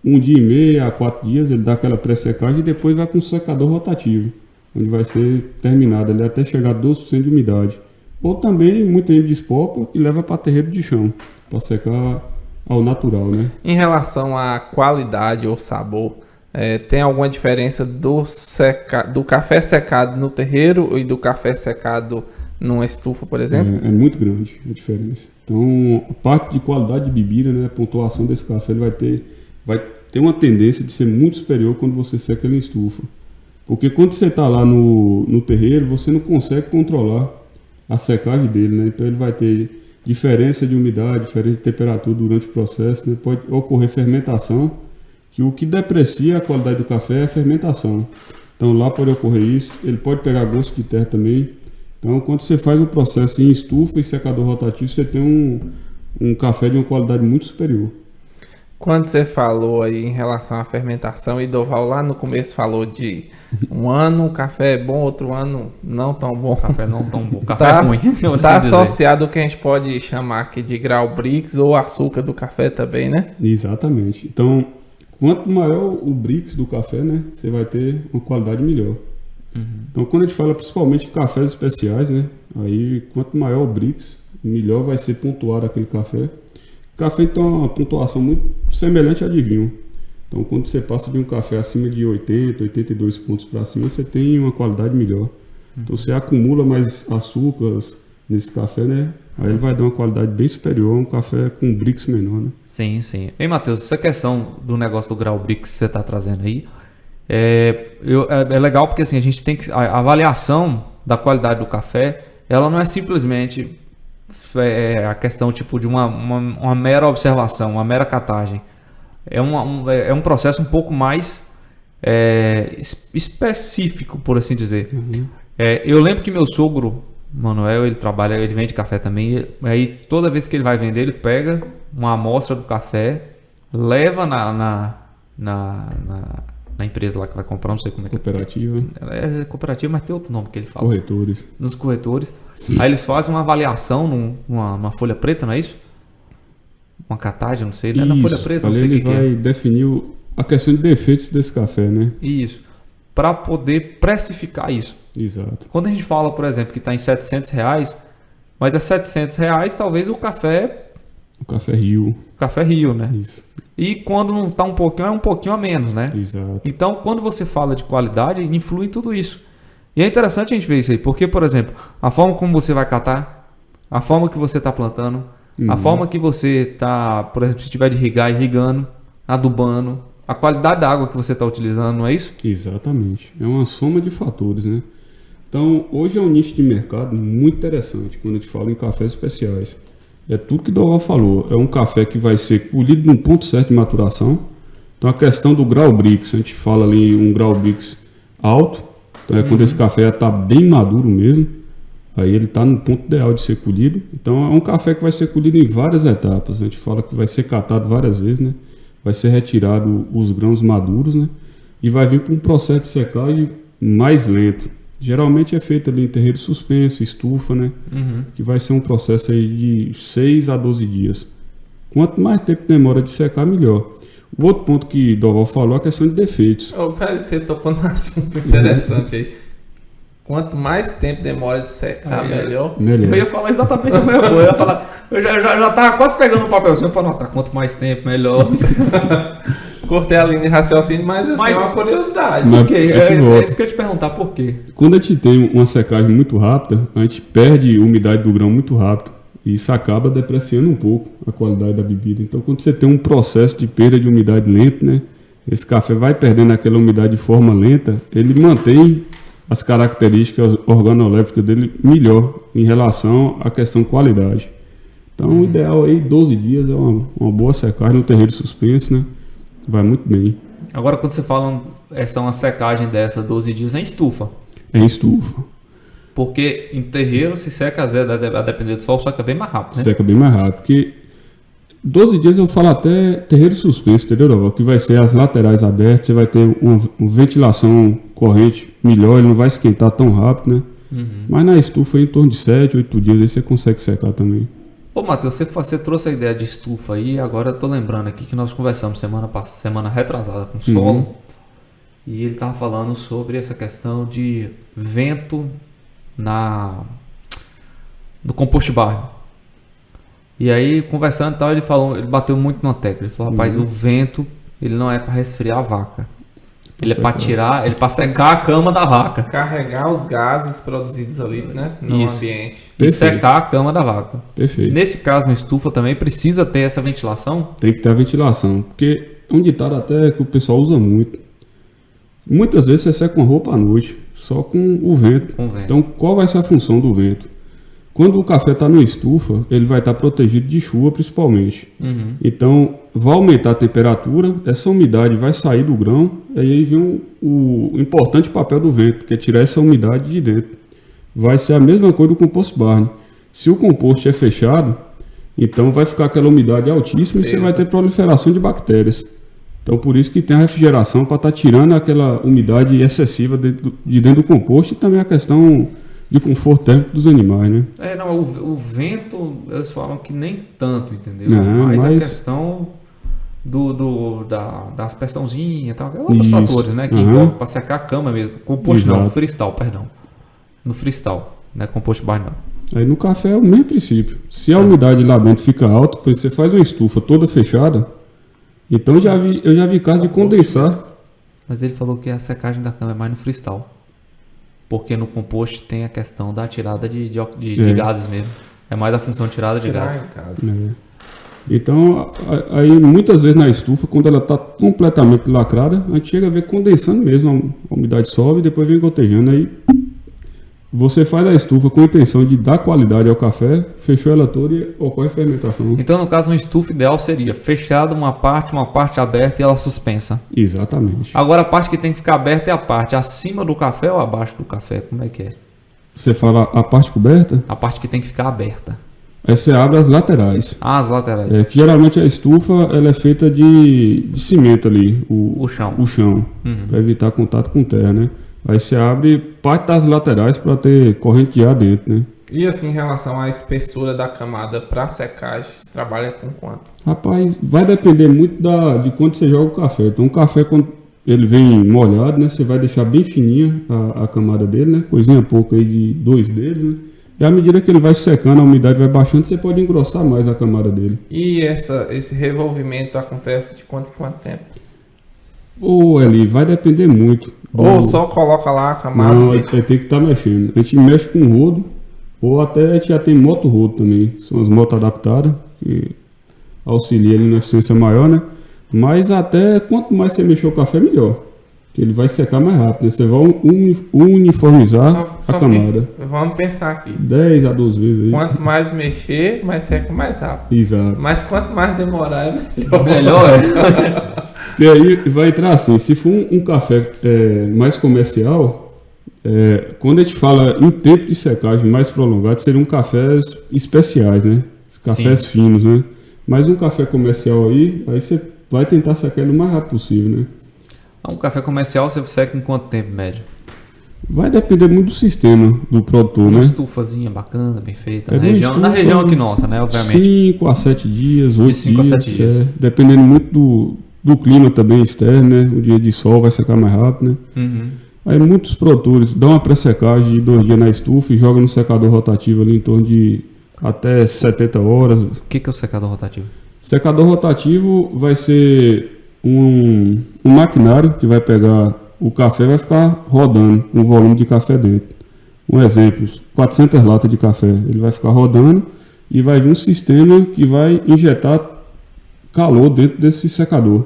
Speaker 1: 1 dia e meio a 4 dias ele dá aquela pré-secagem e depois vai para um secador rotativo, onde vai ser terminado ali até chegar a 12% de umidade. Ou também muita gente despolpa e leva para terreiro de chão, para secar ao natural, né? Em
Speaker 3: relação à qualidade ou sabor, tem alguma diferença do café secado no terreiro e do café secado numa estufa, por exemplo?
Speaker 1: É muito grande a diferença. Então, a parte de qualidade de bebida, né, a pontuação desse café, ele vai ter uma tendência de ser muito superior quando você seca ele em estufa. Porque quando você está lá no terreiro, você não consegue controlar a secagem dele, né? Então ele vai ter diferença de umidade, diferença de temperatura durante o processo, né? Pode ocorrer fermentação, que o que deprecia a qualidade do café é a fermentação. Então lá pode ocorrer isso, ele pode pegar gosto de terra também. Então quando você faz o processo em estufa e secador rotativo, você tem um café de uma qualidade muito superior.
Speaker 3: Quando você falou aí em relação à fermentação, e Doval lá no começo falou de um ano o café é bom, outro ano não tão bom.
Speaker 2: Café não tão bom, café é ruim.
Speaker 3: Tá associado ao que a gente pode chamar aqui de grau Brix ou açúcar do café também, né?
Speaker 1: Exatamente. Então, quanto maior o Brix do café, né, você vai ter uma qualidade melhor. Então, quando a gente fala principalmente de cafés especiais, né, aí quanto maior o Brix, melhor vai ser pontuado aquele café. O café tem uma pontuação muito semelhante à de vinho. Então, quando você passa de um café acima de 80, 82 pontos para cima, você tem uma qualidade melhor. Então, você acumula mais açúcares nesse café, né? Aí ele vai dar uma qualidade bem superior a um café com Brix menor, né?
Speaker 2: Sim, sim. Ei, Matheus, essa questão do negócio do grau Brix que você está trazendo aí, é legal porque assim, a gente tem que... A avaliação da qualidade do café, ela não é simplesmente a questão tipo de uma mera observação, uma mera catagem. É um processo um pouco mais específico, por assim dizer. Eu lembro que meu sogro, Manuel, ele vende café também. E aí toda vez que ele vai vender, ele pega uma amostra do café, leva na empresa lá que vai comprar, não sei como é que
Speaker 1: Cooperativa.
Speaker 2: é cooperativa, mas tem outro nome que ele fala.
Speaker 1: Corretores.
Speaker 2: Nos corretores. Aí eles fazem uma avaliação numa folha preta, não é isso? Uma catagem, não sei, né? Na folha preta, não sei o
Speaker 1: ele
Speaker 2: que
Speaker 1: vai definir a questão de defeitos desse café, né?
Speaker 2: Isso. Para poder precificar isso.
Speaker 1: Exato.
Speaker 2: Quando a gente fala, por exemplo, que está em R$700, mas é R$700, talvez o café
Speaker 1: O café Rio.
Speaker 2: né?
Speaker 1: Isso.
Speaker 2: E quando não está um pouquinho a menos, né?
Speaker 1: Exato.
Speaker 2: Então, quando você fala de qualidade, influi em tudo isso. E é interessante a gente ver isso aí, porque, por exemplo, a forma como você vai catar, a forma que você está plantando, a forma que você está, por exemplo, se tiver de irrigando, adubando, a qualidade da água que você está utilizando, não é isso?
Speaker 1: Exatamente. É uma soma de fatores, né? Então, hoje é um nicho de mercado muito interessante quando a gente fala em cafés especiais. É tudo que o Doval falou. É um café que vai ser colhido num ponto certo de maturação. Então, a questão do grau Brix, a gente fala ali um grau Brix alto. Então, é quando esse café já está bem maduro mesmo. Aí ele está no ponto ideal de ser colhido. Então, é um café que vai ser colhido em várias etapas. A gente fala que vai ser catado várias vezes, né? Vai ser retirado os grãos maduros, né? E vai vir para um processo de secagem mais lento. Geralmente é feito ali em terreiro suspenso, estufa, né? Que vai ser um processo aí de 6 a 12 dias. Quanto mais tempo demora de secar, melhor. O outro ponto que Doval falou é a questão de defeitos.
Speaker 3: Peraí, você tocou num assunto interessante aí. Quanto mais tempo demora de secar, melhor.
Speaker 2: Eu ia falar exatamente a mesma coisa. Eu já tava quase pegando um papelzinho para anotar. Quanto mais tempo, melhor.
Speaker 3: Cortei a linha de raciocínio, mas assim, é uma curiosidade.
Speaker 2: Por quê? É isso que eu ia te perguntar, por quê?
Speaker 1: Quando a gente tem uma secagem muito rápida, a gente perde umidade do grão muito rápido. E isso acaba depreciando um pouco a qualidade da bebida. Então, quando você tem um processo de perda de umidade lento, né? Esse café vai perdendo aquela umidade de forma lenta, ele mantém as características organolépticas dele melhor em relação à questão de qualidade. Então, o ideal aí, 12 dias é uma boa secagem no terreiro suspenso, né? Vai muito bem.
Speaker 2: Agora, quando você fala uma secagem dessa, 12 dias, é em estufa.
Speaker 1: É em estufa.
Speaker 2: Porque em terreiro se seca, a depender do sol, seca bem mais rápido, né?
Speaker 1: Seca bem mais rápido. Porque 12 dias eu falo até terreiro suspenso, entendeu? Que vai ser as laterais abertas, você vai ter uma ventilação corrente melhor, ele não vai esquentar tão rápido, né? Mas na estufa, em torno de 7, 8 dias, aí você consegue secar também.
Speaker 2: Ô, Matheus, você trouxe a ideia de estufa aí, agora eu tô lembrando aqui que nós conversamos semana retrasada com o Solo, e ele tava falando sobre essa questão de vento do compost bar. E aí, conversando e tal, ele bateu muito numa tecla. Ele falou, rapaz, o vento, ele não é para resfriar a vaca. Ele é para secar a cama da vaca.
Speaker 3: Carregar os gases produzidos ali, né? No ambiente.
Speaker 2: E secar a cama da vaca.
Speaker 1: Perfeito.
Speaker 2: Nesse caso, na estufa também precisa ter essa ventilação?
Speaker 1: Tem que ter a ventilação. Porque é um ditado até que o pessoal usa muito. Muitas vezes você seca uma roupa à noite, só com o vento. Então, qual vai ser a função do vento? Quando o café está no estufa, ele vai estar protegido de chuva principalmente. Então, vai aumentar a temperatura, essa umidade vai sair do grão, e aí vem o importante papel do vento, que é tirar essa umidade de dentro. Vai ser a mesma coisa do compost barn. Se o compost é fechado, Então vai ficar aquela umidade altíssima e você vai ter proliferação de bactérias. Então por isso que tem a refrigeração para estar tirando aquela umidade excessiva de dentro do composto e também a questão de conforto térmico dos animais, né?
Speaker 2: Não, o vento, eles falam que nem tanto, entendeu?
Speaker 1: Mas
Speaker 2: a questão da aspersãozinha e tal, outros fatores, né? Que envolvem para secar a cama mesmo. Composto não, freestyle, perdão. No freestyle, não é composto baixo não.
Speaker 1: Aí no café é o mesmo princípio. Se a umidade lá dentro fica alta, você faz uma estufa toda fechada, então eu já vi caso de condensar.
Speaker 2: Mas ele falou que a secagem da cama é mais no freestyle. Porque no composto tem a questão da tirada de gases mesmo. É mais a função de tirada de gases.
Speaker 1: Então, aí muitas vezes na estufa, quando ela está completamente lacrada, a gente chega a ver condensando mesmo, a umidade sobe e depois vem gotejando. Aí você faz a estufa com a intenção de dar qualidade ao café, fechou ela toda e ocorre fermentação.
Speaker 2: Então, no caso, uma estufa ideal seria fechada uma parte aberta e ela suspensa.
Speaker 1: Exatamente.
Speaker 2: Agora, a parte que tem que ficar aberta é a parte acima do café ou abaixo do café? Como é que é?
Speaker 1: Você fala a parte coberta?
Speaker 2: A parte que tem que ficar aberta.
Speaker 1: Aí você abre as laterais.
Speaker 2: As laterais.
Speaker 1: Que geralmente a estufa ela é feita de cimento ali, o chão, para evitar contato com terra, né? Aí você abre parte das laterais para ter corrente de ar dentro, né?
Speaker 3: E assim, em relação à espessura da camada para secagem, você trabalha com quanto?
Speaker 1: Rapaz, vai depender muito de quanto você joga o café. Então o café, quando ele vem molhado, né? Você vai deixar bem fininha a camada dele, né? Coisinha pouco aí de 2 dedos, né? E à medida que ele vai secando, a umidade vai baixando, você pode engrossar mais a camada dele.
Speaker 3: E esse revolvimento acontece de quanto em quanto tempo?
Speaker 1: Eli, vai depender muito.
Speaker 3: Ou só coloca lá a camada?
Speaker 1: Não, vai ter que estar mexendo. A gente mexe com rodo, ou até a gente já tem moto-rodo também. São as motos adaptadas, que auxiliam ali na eficiência maior, né? Mas até quanto mais você mexer o café, melhor. Ele vai secar mais rápido, né? Você vai uniformizar a camada.
Speaker 3: Vamos pensar aqui.
Speaker 1: 10 a 12 vezes aí.
Speaker 3: Quanto mais mexer, mais seca mais rápido.
Speaker 1: Exato.
Speaker 3: Mas quanto mais demorar, é melhor.
Speaker 2: Melhor é.
Speaker 1: E aí vai entrar assim, se for um café mais comercial, quando a gente fala em tempo de secagem mais prolongado, seriam cafés especiais, né? Cafés finos, né? Mas um café comercial aí você vai tentar secar ele o mais rápido possível, né?
Speaker 2: Um café comercial você seca em quanto tempo, médio?
Speaker 1: Vai depender muito do sistema do produtor,
Speaker 2: Uma
Speaker 1: né?
Speaker 2: estufazinha bacana, bem feita.
Speaker 1: Estufa,
Speaker 2: na região aqui nossa, né? Obviamente.
Speaker 1: 5 a 7 dias, 8 dias.
Speaker 2: 5 a 7 dias.
Speaker 1: Dependendo muito do clima também externo, né? O dia de sol vai secar mais rápido, né?
Speaker 2: Uhum.
Speaker 1: Aí muitos produtores dão uma pré-secagem de 2 dias na estufa e jogam no secador rotativo ali em torno de até 70 horas.
Speaker 2: O que é o secador rotativo?
Speaker 1: Secador rotativo vai ser um maquinário que vai pegar o café e vai ficar rodando com o volume de café dentro. Um exemplo, 400 latas de café. Ele vai ficar rodando e vai vir um sistema que vai injetar calor dentro desse secador.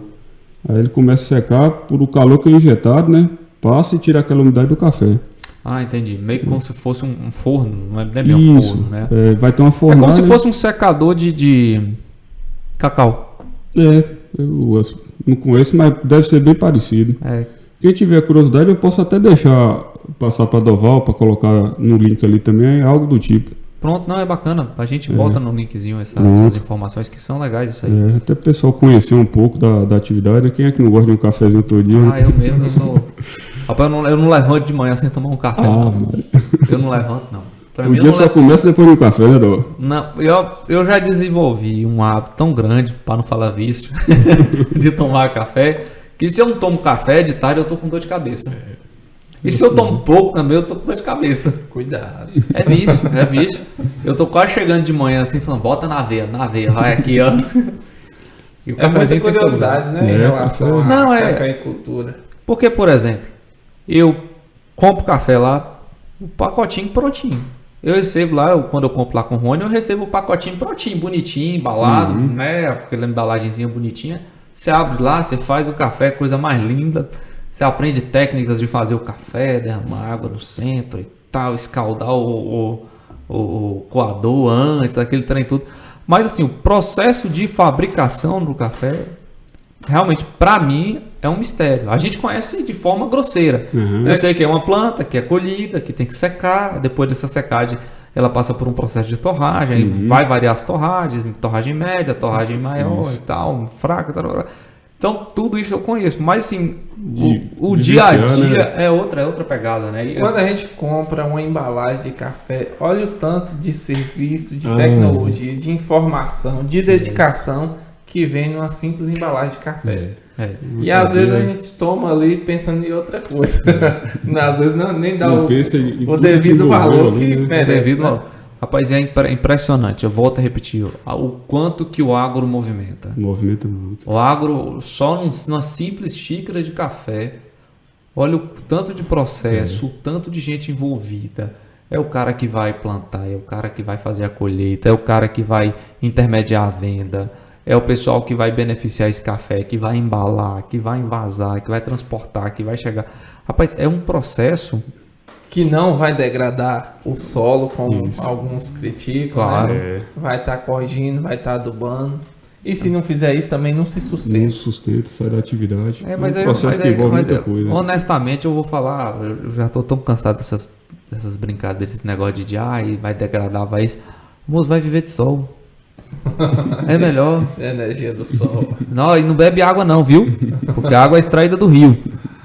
Speaker 1: Aí ele começa a secar por o calor que é injetado, né? Passa e tira aquela umidade do café.
Speaker 2: Ah, entendi. Meio que como se fosse um forno, não é bem um forno, né?
Speaker 1: Vai ter uma fornalha.
Speaker 2: É como se fosse um secador de cacau.
Speaker 1: Eu não conheço, mas deve ser bem parecido. Quem tiver curiosidade, eu posso até passar para Doval, para colocar no link ali também, algo do tipo.
Speaker 2: Pronto, não, é bacana. A gente bota no linkzinho essas informações que são legais isso aí.
Speaker 1: Até o pessoal conhecer um pouco da atividade. Quem é que não gosta de um cafezinho todo dia?
Speaker 2: Eu mesmo, eu sou... Rapaz, eu não levanto de manhã sem tomar um café. Eu não levanto, não. Pra
Speaker 1: o dia só começa depois de um café, né, Dó?
Speaker 2: Não, eu já desenvolvi um hábito tão grande, para não falar vício, de tomar café, que se eu não tomo café de tarde, eu tô com dor de cabeça. E se eu tomo pouco também, eu tô com dor de cabeça.
Speaker 3: Cuidado.
Speaker 2: É vício. Eu tô quase chegando de manhã assim, falando, bota na veia, vai aqui, ó.
Speaker 3: E o cafezinho tem curiosidade, né? Em relação à cafeicultura.
Speaker 2: Porque, por exemplo, eu compro café lá, o pacotinho prontinho. Eu recebo lá, quando eu compro lá com o Rony, eu recebo o pacotinho prontinho, bonitinho, embalado, né? Aquela embalagenzinha bonitinha. Você abre lá, você faz o café, coisa mais linda. Você aprende técnicas de fazer o café, derramar água no centro e tal, escaldar o coador antes, aquele trem tudo. Mas assim, o processo de fabricação do café, realmente, para mim, é um mistério. A gente conhece de forma grosseira. Eu sei que é uma planta, que é colhida, que tem que secar. Depois dessa secagem, ela passa por um processo de torragem, aí vai variar as torragens, torragem média, torragem maior e tal, fraca, tal. Então, tudo isso eu conheço, mas assim, o dia a dia é outra pegada, né?
Speaker 3: Quando a gente compra uma embalagem de café, olha o tanto de serviço, de tecnologia, de informação, de dedicação que vem numa simples embalagem de café. E às vezes a gente toma ali pensando em outra coisa. Às vezes nem dá o devido valor que merece.
Speaker 2: Rapaz, é impressionante. Eu volto a repetir. O quanto que o agro movimenta.
Speaker 1: Movimenta muito.
Speaker 2: O agro, só numa simples xícara de café, olha o tanto de processo, o tanto de gente envolvida. É o cara que vai plantar, é o cara que vai fazer a colheita, é o cara que vai intermediar a venda, é o pessoal que vai beneficiar esse café, que vai embalar, que vai envasar, que vai transportar, que vai chegar. Rapaz, é um processo
Speaker 3: que não vai degradar o solo, como alguns criticam,
Speaker 2: claro.
Speaker 3: Né? Vai estar corrigindo, vai estar adubando. E se não fizer isso, também não se sustenta.
Speaker 1: Não sustenta, sai da atividade.
Speaker 2: Mas é um processo que envolve muita coisa. Honestamente, eu vou falar, eu já estou tão cansado dessas brincadeiras, desse negócio de vai degradar, vai isso. O moço vai viver de sol. É melhor.
Speaker 3: Energia do sol.
Speaker 2: Não, e não bebe água não, viu? Porque a água é extraída do rio.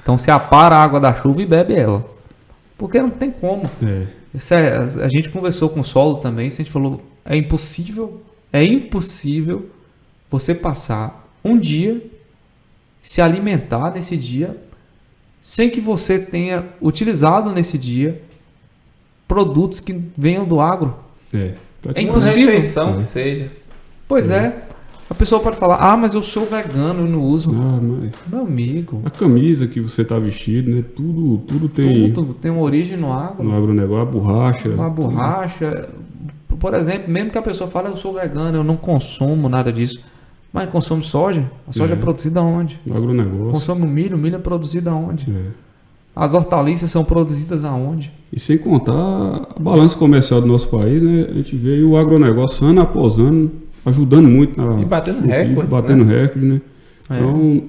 Speaker 2: Então você apara a água da chuva e bebe ela. Porque não tem como. A gente conversou com o solo também, a gente falou, é impossível você passar um dia, se alimentar nesse dia, sem que você tenha utilizado nesse dia produtos que venham do agro. É impossível.
Speaker 3: Uma refeição que seja.
Speaker 2: Pois é. A pessoa pode falar, mas eu sou vegano, eu não uso. Meu amigo.
Speaker 1: A camisa que você está vestido, né? Tudo tem...
Speaker 2: Tudo tem uma origem no agro.
Speaker 1: No agronegócio, a borracha.
Speaker 2: Uma borracha. Por exemplo, mesmo que a pessoa fale, eu sou vegano, eu não consumo nada disso. Mas consome soja? A soja é produzida aonde?
Speaker 1: No agronegócio.
Speaker 2: Consome o milho é produzido aonde? As hortaliças são produzidas aonde?
Speaker 1: E sem contar a balança comercial do nosso país, né? A gente vê o agronegócio ano após ano ajudando muito
Speaker 3: e batendo recordes.
Speaker 1: Batendo recorde, né? Então,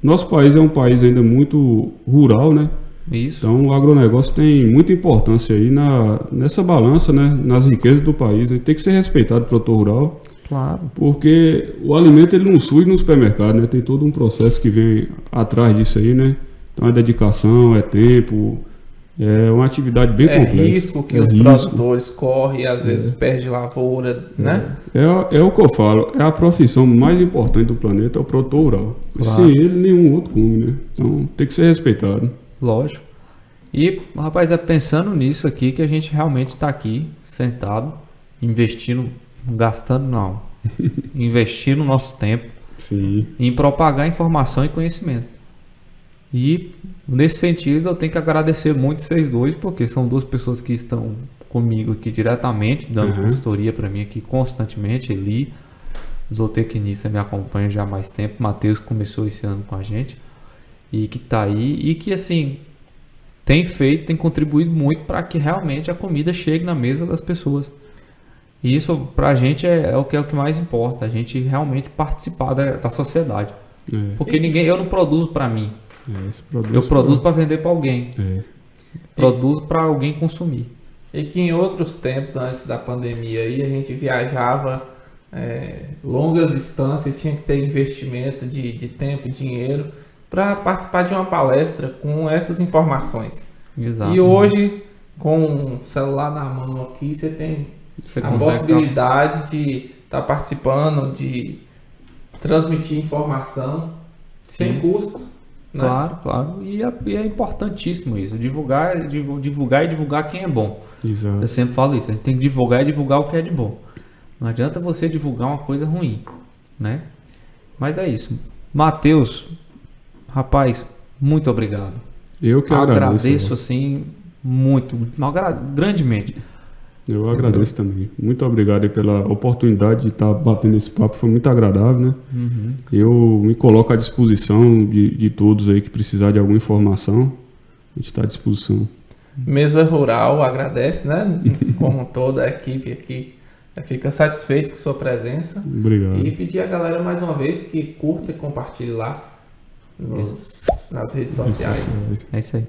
Speaker 1: nosso país é um país ainda muito rural, né?
Speaker 2: Isso.
Speaker 1: Então, o agronegócio tem muita importância aí nessa balança, né? Nas riquezas do país. Né? Tem que ser respeitado o produtor rural.
Speaker 2: Claro.
Speaker 1: Porque o alimento ele não surge no supermercado, né? Tem todo um processo que vem atrás disso aí, né? Então, é dedicação, é tempo... É uma atividade bem complexa.
Speaker 3: É risco que os produtores correm e às vezes perde lavoura, né?
Speaker 1: É o que eu falo, é a profissão mais importante do planeta, é o produtor rural. Claro. Sem ele, nenhum outro come, né? Então tem que ser respeitado.
Speaker 2: Lógico. E, rapaz, é pensando nisso aqui que a gente realmente está aqui, sentado, investindo, gastando não, investindo nosso tempo em propagar informação e conhecimento. E nesse sentido eu tenho que agradecer muito vocês dois, porque são duas pessoas que estão comigo aqui diretamente, dando consultoria para mim aqui constantemente. Eli, zootecnista, me acompanha já há mais tempo. Matheus começou esse ano com a gente e que está aí e que assim tem contribuído muito para que realmente a comida chegue na mesa das pessoas. E isso para a gente é o que mais importa, a gente realmente participar da sociedade. Porque eu não produzo para mim. Eu produzo para vender para alguém. Produzo para alguém consumir.
Speaker 3: E que em outros tempos, antes da pandemia, aí, a gente viajava longas distâncias, tinha que ter investimento de tempo e dinheiro para participar de uma palestra com essas informações.
Speaker 2: Exato.
Speaker 3: E hoje, com o celular na mão aqui, você tem a possibilidade de estar participando, de transmitir informação sem custo. Né?
Speaker 2: Claro. E é importantíssimo isso. Divulgar quem é bom.
Speaker 1: Exato.
Speaker 2: Eu sempre falo isso. A gente tem que divulgar o que é de bom. Não adianta você divulgar uma coisa ruim, né? Mas é isso. Matheus, rapaz, muito obrigado.
Speaker 1: Eu que
Speaker 2: agradeço assim muito, grandemente.
Speaker 1: Eu agradeço também. Muito obrigado aí pela oportunidade de estar batendo esse papo. Foi muito agradável, né? Eu me coloco à disposição de todos aí que precisar de alguma informação. A gente está à disposição.
Speaker 3: Mesa Rural agradece, né? Como toda a equipe aqui. Fica satisfeito com sua presença.
Speaker 1: Obrigado.
Speaker 3: E pedir a galera mais uma vez que curta e compartilhe lá nas redes sociais.
Speaker 2: É isso aí.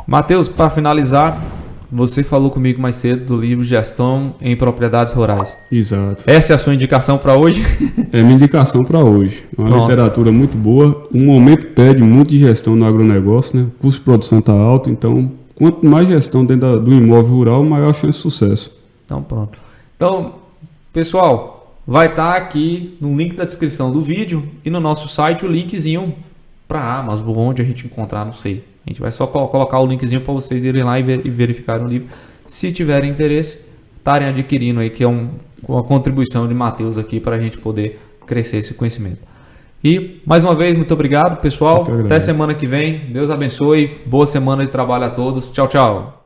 Speaker 2: Matheus, para finalizar, você falou comigo mais cedo do livro Gestão em Propriedades Rurais.
Speaker 1: Exato.
Speaker 2: Essa é a sua indicação para hoje?
Speaker 1: É minha indicação para hoje. Uma
Speaker 2: Pronto.
Speaker 1: literatura muito boa. O momento pede muito de gestão no agronegócio, né? O custo de produção está alto, então quanto mais gestão dentro do imóvel rural, maior a chance de sucesso.
Speaker 2: Então pronto. Então, pessoal, vai estar aqui no link da descrição do vídeo e no nosso site o linkzinho para Amazon, onde a gente encontrar, não sei. A gente vai só colocar o linkzinho para vocês irem lá e verificarem o livro. Se tiverem interesse, estarem adquirindo aí, que é uma contribuição de Matheus aqui para a gente poder crescer esse conhecimento. E, mais uma vez, muito obrigado, pessoal. Até semana que vem. Deus abençoe. Boa semana de trabalho a todos. Tchau, tchau.